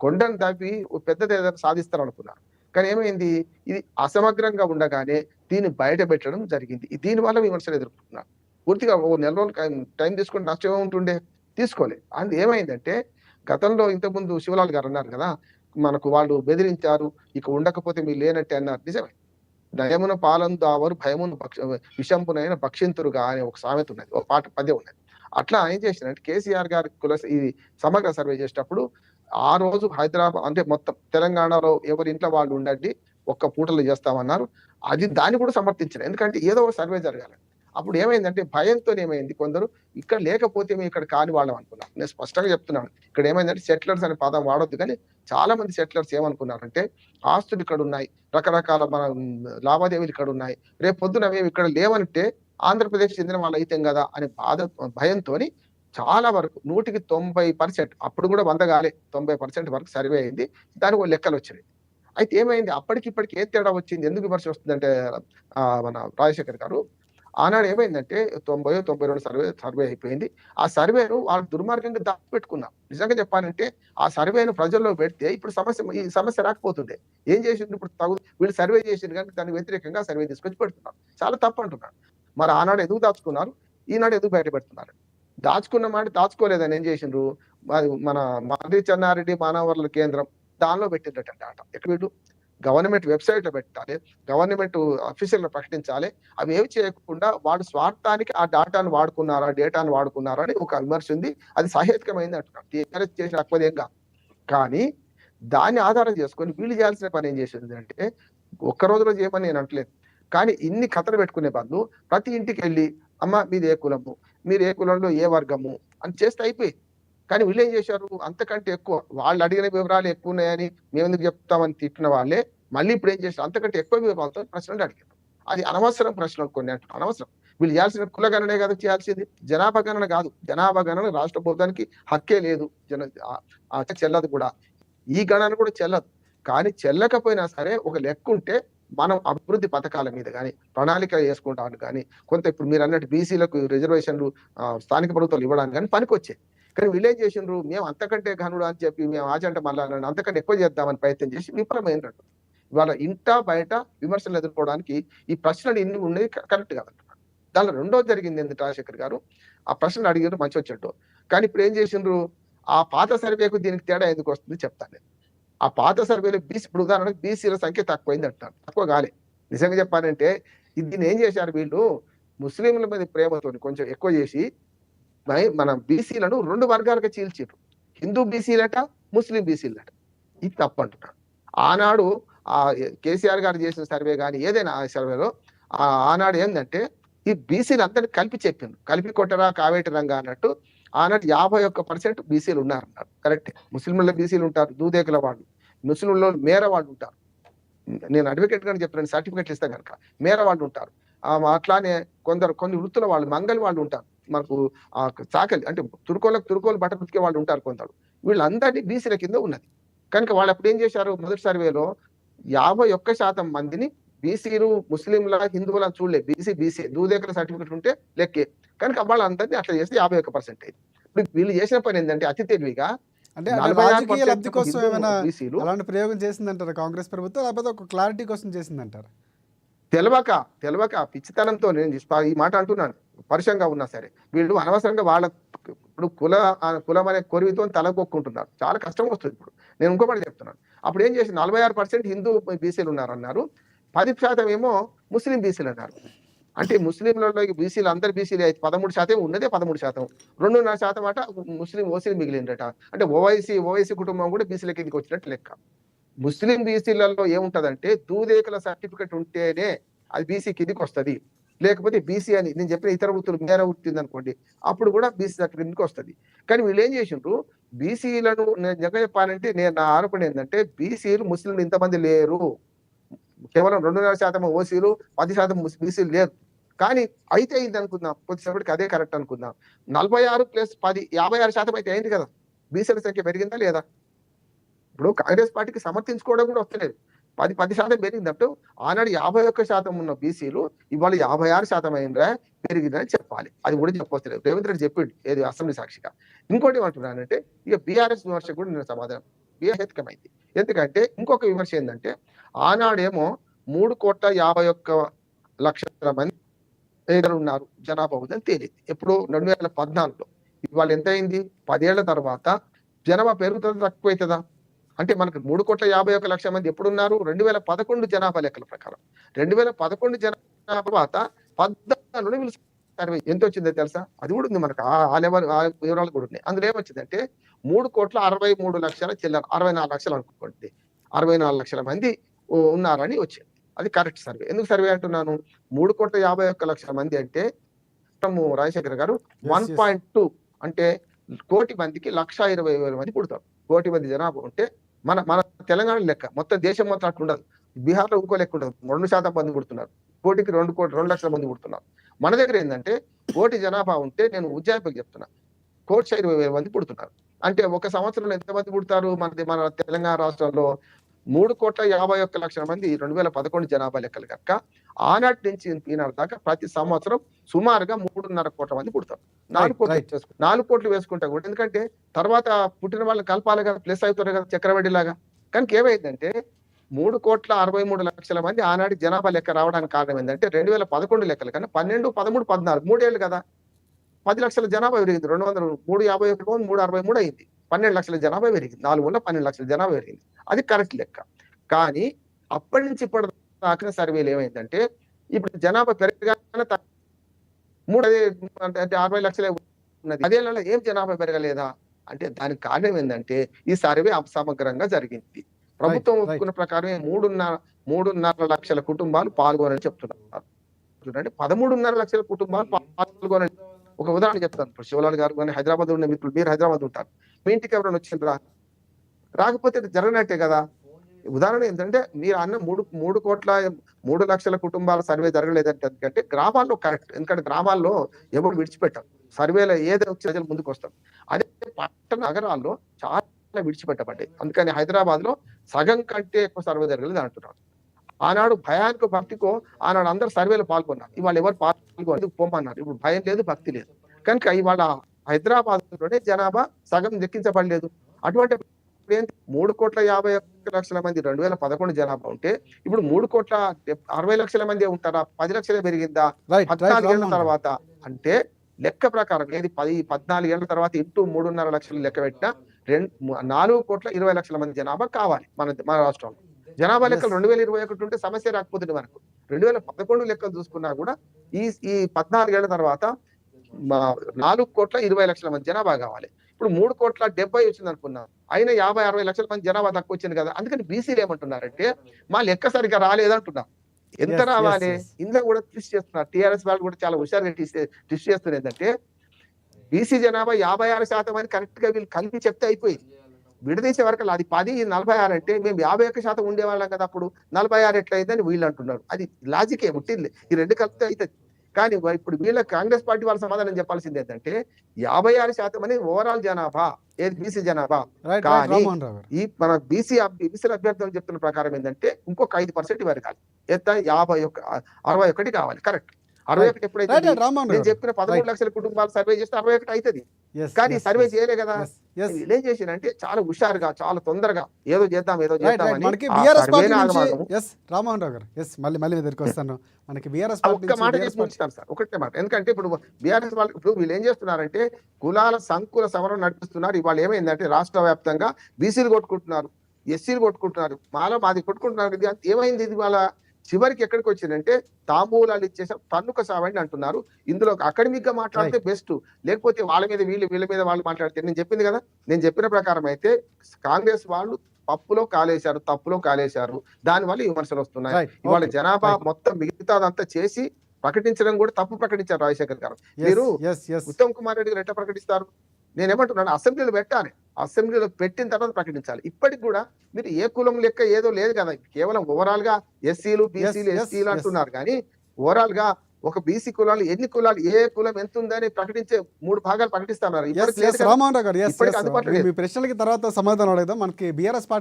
కొండను దవ్వి పెద్దది ఏదైనా సాధిస్తారు అనుకున్నారు. కానీ ఏమైంది, ఇది అసమగ్రంగా ఉండగానే దీన్ని బయట పెట్టడం జరిగింది. దీని వల్ల విమర్శలు ఎదుర్కొంటున్నారు. పూర్తిగా ఓ నెల రోజులు టైం తీసుకుని నష్టం ఉంటుండే, తీసుకోలేదు. అందు ఏమైందంటే గతంలో ఇంతకుముందు శివలాల్ గారు అన్నారు కదా, మనకు వాళ్ళు బెదిరించారు, ఇక ఉండకపోతే మీరు లేనట్టే అన్నారు. నిజమే. దయమున పాలన దావరు భయమును విషంపునైన భక్షింతురుగా అనే ఒక సామెత ఉన్నది, ఒక పద్యం ఉన్నది. అట్లా ఏం చేసినంటే కేసీఆర్ గారి ఈ సమగ్ర సర్వే చేసేటప్పుడు ఆ రోజు హైదరాబాద్ అంటే మొత్తం తెలంగాణలో ఎవరి ఇంట్లో వాళ్ళు ఉండండి, ఒక్క పూటలు చేస్తామన్నారు. దాన్ని కూడా సమర్థించారు. ఎందుకంటే ఏదో ఒక సర్వే జరగాలి. అప్పుడు ఏమైందంటే భయంతో ఏమైంది, కొందరు ఇక్కడ లేకపోతే మేము ఇక్కడ కాని వాళ్ళం అనుకున్నాం. నేను స్పష్టంగా చెప్తున్నాను. ఇక్కడ ఏమైందంటే సెటిలర్స్ అనే పదం వాడొద్దు, కానీ చాలా మంది సెటిలర్స్ ఏమనుకున్నారంటే ఆస్తులు ఇక్కడ ఉన్నాయి, రకరకాల మన లావాదేవీలు ఇక్కడ ఉన్నాయి, రేపు పొద్దున మేము ఇక్కడ లేవంటే ఆంధ్రప్రదేశ్ చెందిన వాళ్ళు అయితాం కదా అనే భయంతో చాలా వరకు 100% అప్పుడు కూడా 100 కాలే 90% వరకు సర్వే అయింది. దానికి లెక్కలు వచ్చినాయి. అయితే ఏమైంది అప్పటికిప్పటికి ఏ తేడా వచ్చింది, ఎందుకు విమర్శ వస్తుందంటే మన రాజశేఖర్ గారు ఆనాడు ఏమైందంటే 90-92 సర్వే అయిపోయింది. ఆ సర్వేను వాళ్ళు దుర్మార్గంగా దాచిపెట్టుకున్నారు. నిజంగా చెప్పాలంటే ఆ సర్వేను ప్రజల్లో పెడితే ఇప్పుడు ఈ సమస్య రాకపోతుండే. ఏం చేసిండ్రు ఇప్పుడు వీళ్ళు సర్వే చేసిండ్రు కనుక దానికి వ్యతిరేకంగా సర్వే తీసుకొచ్చి పెడుతున్నారు. చాలా తప్పు అంటున్నాను. మరి ఆనాడు ఎందుకు దాచుకున్నారు? ఈనాడు ఎందుకు బయట పెడుతున్నారు? దాచుకున్న మాట దాచుకోలేదని ఏం చేసిండ్రు? మన మర్రి చెన్నారెడ్డి మానవ వనరుల కేంద్రం దానిలో పెట్టిండ్రట డాటా. ఎక్కడ వీళ్ళు గవర్నమెంట్ వెబ్‌సైట్‌లో పెట్టాలి. గవర్నమెంట్ ఆఫీషియల్‌గా ప్రకటించాలి. అవి ఏమి చేయకుండా వాడు స్వార్థానికి ఆ డేటాను వాడుకున్నారా అని ఒక విమర్శ ఉంది. అది సహేతుకమైంది అంటున్నారు. టీఆర్ఎస్ చేసిన తక్కువదేం కాదు. కానీ దాన్ని ఆధారం చేసుకొని వీళ్ళు చేయాల్సిన పని ఏం చేసిందంటే ఒక్క రోజులో చేయమని నేను అంటలేదు. కానీ ఇన్ని కథలు పెట్టుకునే బదులు ప్రతి ఇంటికెళ్ళి అమ్మ మీది ఏ కులము? మీరు ఏ కులంలో ఏ వర్గము? అని చేస్తే అయిపోయేది. కానీ వీళ్ళేం చేశారు? అంతకంటే ఎక్కువ వాళ్ళు అడిగిన వివరాలు ఎక్కువున్నాయని మేమెందుకు చెప్తామని తిట్టిన వాళ్ళే మళ్ళీ ఇప్పుడు ఏం చేశారు? అంతకంటే ఎక్కువ వివరాలతో ప్రశ్నలు అడిగారు. అది అనవసరం ప్రశ్నలు కొన్ని అంటున్నారు. అనవసరం. వీళ్ళు చేయాల్సిన కుల గణనే కదా చేయాల్సింది. జనాభా గణన కాదు. జనాభా గణన రాష్ట్ర ప్రభుత్వానికి హక్కే లేదు. చెల్లదు కూడా. ఈ గణన కూడా చెల్లదు. కానీ చెల్లకపోయినా సరే ఒక లెక్క ఉంటే మనం అభివృద్ధి పథకాల మీద గాని, ప్రణాళిక చేసుకుంటామని గాని, కొంత ఇప్పుడు మీరు అన్నట్టు బీసీలకు రిజర్వేషన్లు స్థానిక ప్రభుత్వాలు ఇవ్వడానికి గాని పనికొచ్చాయి. కానీ వీళ్ళేం చేసిండ్రు? మేము అంతకంటే ఘనుడు అని చెప్పి మేము ఆజంట మళ్ళా అంతకంటే ఎక్కువ చేద్దామని ప్రయత్నం చేసి విఫలమైనట్టు. ఇవాళ ఇంటా బయట విమర్శలు ఎదుర్కోవడానికి ఈ ప్రశ్నలు ఇన్ని ఉన్నాయి కరెక్ట్ కాదంటున్నాడు. దానిలో రెండోది జరిగింది ఏంది రాజశేఖర్ గారు? ఆ ప్రశ్నలు అడిగారు మంచి వచ్చేట్టు. కానీ ఇప్పుడు ఏం చేసిండ్రు? ఆ పాత సర్వేకు దీనికి తేడా ఎందుకు వస్తుంది చెప్తాను నేను. ఆ పాత సర్వేలో ఇప్పుడు ఉదాహరణకు బీసీల సంఖ్య తక్కువైంది అంటారు. తక్కువ కాలే. నిజంగా చెప్పాలంటే దీన్ని ఏం చేశారు వీళ్ళు? ముస్లింల మీద ప్రేమతో కొంచెం ఎక్కువ చేసి మన బీసీలను 2 వర్గాలుగా చీల్చిర్రు. హిందూ బీసీలట, ముస్లిం బీసీలట. ఇది తప్పు అంటున్నాడు. ఆనాడు కేసీఆర్ గారు చేసిన సర్వే కానీ ఏదైనా ఆ సర్వేలో ఆనాడు ఏంటంటే ఈ బీసీలందరినీ కలిపి చెప్పిండ్రు. కలిపి కొట్టరా కావేటి రంగా అన్నట్టు ఆనాడు 51% బీసీలు ఉన్నారన్నారు. కరెక్టే. ముస్లింలలో బీసీలు ఉంటారు, దూదేకుల వాళ్ళు, ముస్లింలో మేర వాళ్ళు ఉంటారు. నేను అడ్వకేట్ గాని చెప్తున్నాను, సర్టిఫికెట్లు ఇస్తా కనుక మేర వాళ్ళు ఉంటారు. అట్లానే కొన్ని వృత్తుల వాళ్ళు మంగళి వాళ్ళు ఉంటారు. మనకు చాకలి అంటే తురుకోలు బట్టలు ఉతికే వాళ్ళు ఉంటారు కొందరు. వీళ్ళందరినీ బీసీల కింద ఉన్నది. కనుక వాళ్ళు అప్పుడు ఏం చేశారు? మొదటి సర్వేలో 51% మందిని బీసీలు ముస్లింల హిందువుల చూడలే. బీసీ దూదేకల సర్టిఫికెట్ ఉంటే లెక్కే. కనుక వాళ్ళందరినీ అట్లా చేస్తే 51% అయింది. ఇప్పుడు వీళ్ళు చేసిన పని ఏంటంటే అతి తెలివిగా అంటే రాజకీయ లబ్ధి కోసం ఏమైనా బీసీలు అలాంటి ప్రయోగం చేసిందంటారా కాంగ్రెస్ ప్రభుత్వం, లేకపోతే ఒక క్లారిటీ కోసం చేసిందంటారా? తెలవక పిచ్చితనంతో నేను ఈ మాట అంటున్నాను. పరుషంగా ఉన్నా సరే వీళ్ళు అనవసరంగా వాళ్ళ ఇప్పుడు కులం అనే కొరివితో తలకొక్కుంటున్నారు. చాలా కష్టం వస్తుంది. ఇప్పుడు నేను ఇంకో మాట చెప్తున్నాను. అప్పుడు ఏం చేసి 46% హిందూ బీసీలు ఉన్నారన్నారు, 10% ఏమో ముస్లిం బీసీలు అన్నారు. అంటే ముస్లింలలో బీసీలు అందరు బీసీలు 13% ఉన్నదే 13%, 2.5% అట ముస్లిం ఓసీలు మిగిలిందట. అంటే ఓవైసీ కుటుంబం కూడా బీసీల కిందకి వచ్చినట్టు లెక్క. ముస్లిం బీసీలలో ఏముంటదంటే దూదేకుల సర్టిఫికెట్ ఉంటేనే అది బీసీ కిందికి వస్తుంది. లేకపోతే బీసీ అని నేను చెప్పిన ఇతర వృత్తులు మేర వృత్తి అనుకోండి, అప్పుడు కూడా బీసీ సర్టిఫికెట్ కిందకి వస్తుంది. కానీ వీళ్ళు ఏం చేసిండ్రు? బీసీలను నేను చెప్పాలంటే నా ఆరోపణ ఏంటంటే బీసీలు ముస్లింలు ఇంతమంది లేరు. కేవలం 2.5% ఓసీలు, 10% బీసీలు లేరు. కానీ అయితే అయింది అనుకుందాం, కొద్దిసేపటికి అదే కరెక్ట్ అనుకుందాం. 46 + 10 56% అయితే అయింది కదా. బీసీల సంఖ్య పెరిగిందా లేదా? ఇప్పుడు కాంగ్రెస్ పార్టీకి సమర్థించుకోవడం కూడా వస్తలేదు. 10% పెరిగిందంటూ ఆనాడు 51% ఉన్న బీసీలు ఇవాళ 56% అయిందా పెరిగిందని చెప్పాలి. అది కూడా చెప్పొస్తలేదు. రేవంత్ రెడ్డి చెప్పిండు ఏది అసెంబ్లీ సాక్షిగా. ఇంకోటి ఏమంటున్నానంటే ఇక బీఆర్ఎస్ విమర్శ కూడా నేను సమాధానం బీహేతుకమైంది. ఎందుకంటే ఇంకొక విమర్శ ఏంటంటే ఆనాడేమో 3,51,00,000 మంది పేదలు ఉన్నారు, జనాభా ఉందని తేలింది. ఎప్పుడు 2014లో. ఇవాళ ఎంత అయింది? 10 ఏళ్ల తర్వాత జనాభా పెరుగుతుందా తక్కువైతుందా? అంటే మనకు 3,51,00,000 మంది ఎప్పుడున్నారు? 2011 జనాభా లెక్కల ప్రకారం. 2011 జనాభా తర్వాత 14 వీళ్ళు సర్వే ఎంత వచ్చిందో తెలుసా? అది కూడా ఉంది మనకు. ఆ లెవెల్ ఆ వివరాలు కూడా ఉన్నాయి. అందులో ఏమొచ్చిందంటే 3,63,00,000 చిల్లర 64 లక్షలు అనుకోండి. 64 లక్షల మంది ఉన్నారని వచ్చింది. అది కరెక్ట్ సర్వే. ఎందుకు సర్వే అంటున్నాను? 3,51,00,000 మంది అంటే రాజశేఖర్ గారు 1.2 అంటే కోటి మందికి 1,20,000 మంది పుడతారు. కోటి మంది జనాభా ఉంటే మన తెలంగాణ లెక్క మొత్తం దేశం మొత్తం అట్లా ఉండదు. బీహార్లో ఇంకో లెక్క ఉండదు. 2% మంది పుడుతున్నారు. కోటికి 2 లక్షల మంది పుడుతున్నారు. మన దగ్గర ఏంటంటే కోటి జనాభా ఉంటే నేను ఉజ్జాయింపుకి చెప్తున్నా 1,20,000 మంది పుడుతున్నారు. అంటే ఒక సంవత్సరంలో ఎంతమంది పుడతారు? మన తెలంగాణ రాష్ట్రంలో 3,51,00,000 మంది 2011 జనాభా లెక్కలు కనుక ఆనాటి నుంచి ఈనాటి దాకా ప్రతి సంవత్సరం సుమారుగా 3.5 కోట్ల మంది పుడతారు. 4 రైట్. కోట్లు 4 కోట్లు వేసుకుంటా కూడా, ఎందుకంటే తర్వాత పుట్టిన వాళ్ళని కలపాలి కదా, ప్లస్ అవుతారు కదా చక్రవడ్డీ లాగా. కనుక ఏమైందంటే 3,63,00,000 మంది ఆనాటి జనాభా లెక్క రావడానికి కారణం ఏంటంటే 2011 లెక్కలు కన్నా 12, 13, 14 3 కదా, 10 లక్షల జనాభా పెరిగింది. 351 363 అయింది. 12 లక్షల జనాభా పెరిగింది. 4 వల్ల 12 లక్షల జనాభా పెరిగింది. అది కరెక్ట్ లెక్క. కానీ అప్పటి నుంచి ఇప్పటి దాకా సర్వేలు ఏమైందంటే ఇప్పుడు జనాభా పెరగగానే అంటే 60 లక్షలే ఉన్నది. అదేళ్ళలో ఏం జనాభా పెరగలేదా అంటే దానికి కారణం ఏంటంటే ఈ సర్వే అసమగ్రంగా జరిగింది. ప్రభుత్వం ఒప్పుకున్న ప్రకారమే 3.5 లక్షల కుటుంబాలు పాల్గొనని చెప్తున్నారు. చూడండి, 13.5 లక్షల కుటుంబాలు పాల్గొనని. ఒక ఉదాహరణ చెప్తాను. ఇప్పుడు శివలాల్ గారు కానీ హైదరాబాద్ ఉన్న మిత్రులు, మీరు హైదరాబాద్ ఉంటారు, మీ ఇంటికి ఎవరైనా వచ్చిండ్రా? రాకపోతే జరగనట్టే కదా. ఉదాహరణ ఏంటంటే మీరు అన్న 3 లక్షల కుటుంబాల సర్వే జరగలేదంటే గ్రామాల్లో కరెక్ట్, ఎందుకంటే గ్రామాల్లో ఎవరు విడిచిపెట్టారు. సర్వేలో ఏదో వచ్చి ప్రజలు ముందుకు వస్తారు. అదే పట్టణ నగరాల్లో చాలా విడిచిపెట్టబడ్డాయి. అందుకని హైదరాబాద్ లో సగం కంటే ఎక్కువ సర్వే జరగలేదు అంటున్నారు. ఆనాడు భయానికో భక్తికో ఆనాడు అందరు సర్వేలో పాల్గొన్నారు. ఇవాళ ఎవరు పాల్గొన్నారు, పోమన్నారు. ఇప్పుడు భయం లేదు, భక్తి లేదు. కనుక ఇవాళ హైదరాబాద్ లోనే జనాభా సగం లెక్కించబడలేదు. అటువంటి 3,51,00,000 మంది 2011 జనాభా ఉంటే ఇప్పుడు 3,60,00,000 మంది ఉంటారా? 10 లక్షలే పెరిగిందా? 14 ఏళ్ల తర్వాత అంటే లెక్క ప్రకారం ఏది 14 ఏళ్ల తర్వాత ఇంటూ 3.5 లక్షలు లెక్క పెట్టినా 4,20,00,000 మంది జనాభా కావాలి మన రాష్ట్రంలో. జనాభా లెక్కలు 2021 ఉంటే సమస్య రాకపోతుంది మనకు. 2011 లెక్కలు చూసుకున్నా కూడా ఈ 14 ఏళ్ల తర్వాత 4,20,00,000 మంది జనాభా కావాలి. ఇప్పుడు 3,70,00,000 వచ్చింది అనుకున్నాం. అయినా 50-60 లక్షల మంది జనాభా తక్కువ వచ్చింది కదా. అందుకని బీసీలు ఏమంటున్నారంటే మా లెక్క సరిగ్గా రాలేదంటున్నారు. ఎంత రావాలి ఇందులో కూడా ట్విస్ట్ చేస్తున్నారు. టీఆర్ఎస్ వాళ్ళు కూడా చాలా హుషారుగా ట్విస్ట్ చేస్తున్నారు. ఏంటంటే బీసీ జనాభా 56% అని కరెక్ట్ గా వీళ్ళు కలిపి చెప్తే అయిపోయింది. విడదీసే వరకు అది 10, 46 అంటే మేము 51% ఉండేవాళ్ళం కదా, అప్పుడు 46 ఎట్లయిందని వీళ్ళు అంటున్నారు. అది లాజిక్ ఏముంటుంది, ఈ రెండు కలిపితే అవుతుంది. కానీ ఇప్పుడు వీళ్ళ కాంగ్రెస్ పార్టీ వాళ్ళ సమాధానం చెప్పాల్సింది ఏంటంటే 56% అనేది ఓవరాల్ జనాభా, ఏది బీసీ జనాభా. కానీ ఈ మన బీసీల అభ్యర్థులు చెప్తున్న ప్రకారం ఏంటంటే ఇంకొక 5% పెరగాలి. ఎంత 61 కావాలి. కరెక్ట్. 61 ఎప్పుడైతే నేను చెప్పిన 13 లక్షల కుటుంబాలు సర్వే చేస్తే 61 అవుతుంది. కానీ సర్వే చేయలే కదా. ఏం చేసినంటే చాలా హుషారుగా చాలా తొందరగా ఏదో చేద్దాం రామ్మోహన్ రావు గారు మళ్ళీ దగ్గరికి వస్తాను. మనకి ఒక్క మాట చేసి ముంచుతాను సార్, ఒకటే మాట. ఎందుకంటే ఇప్పుడు బీఆర్ఎస్ వాళ్ళు ఇప్పుడు వీళ్ళు ఏం చేస్తున్నారంటే కులాల సంకుల సమరం నడిపిస్తున్నారు. ఇవాళ ఏమైందంటే రాష్ట్ర వ్యాప్తంగా బీసీలు కొట్టుకుంటున్నారు, ఎస్సీలు కొట్టుకుంటున్నారు, మాది కొట్టుకుంటున్నారు. ఏమైంది ఇది వాళ్ళ చివరికి ఎక్కడికి వచ్చిందంటే తాంబూలాలు ఇచ్చేసాం తన్నుక సావండి అంటున్నారు. ఇందులో అకాడమిక్ గా మాట్లాడితే బెస్ట్, లేకపోతే వాళ్ళ మీద వీళ్ళ మీద వాళ్ళు మాట్లాడితే. నేను చెప్పింది కదా, నేను చెప్పిన ప్రకారం అయితే కాంగ్రెస్ వాళ్ళు తప్పులో కాలేశారు. దానివల్ల విమర్శలు వస్తున్నాయి. ఇవాళ జనాభా మొత్తం మిగతాదంతా చేసి ప్రకటించడం కూడా తప్పు ప్రకటించారు రాజశేఖర్ గారు. మీరు ఉత్తమ్ కుమార్ రెడ్డి గారు ఎట్లా ప్రకటిస్తారు? నేనేమంటున్నాను, అసెంబ్లీలో పెట్టాలి, అసెంబ్లీలో పెట్టిన తర్వాత ప్రకటించాలి. ఇప్పటికి కూడా మీరు ఏ కులం లెక్క ఏదో లేదు కదా, కేవలం ఓవరాల్ గా ఎస్సీలు బీసీలు ఎస్టీలు అంటున్నారు. కానీ ఓవరాల్ గా ఒక బీసీ కులాలు ఎన్ని కులాలు ఏ కులం ఎంత ఉందని ప్రకటించే 3 భాగాలు ప్రకటిస్తున్నారు. రామ్మోహన్ రావు గారు మీ ప్రశ్నలకి తర్వాత సమాధానం అడుగుదాం. మనకి బీఆర్ఎస్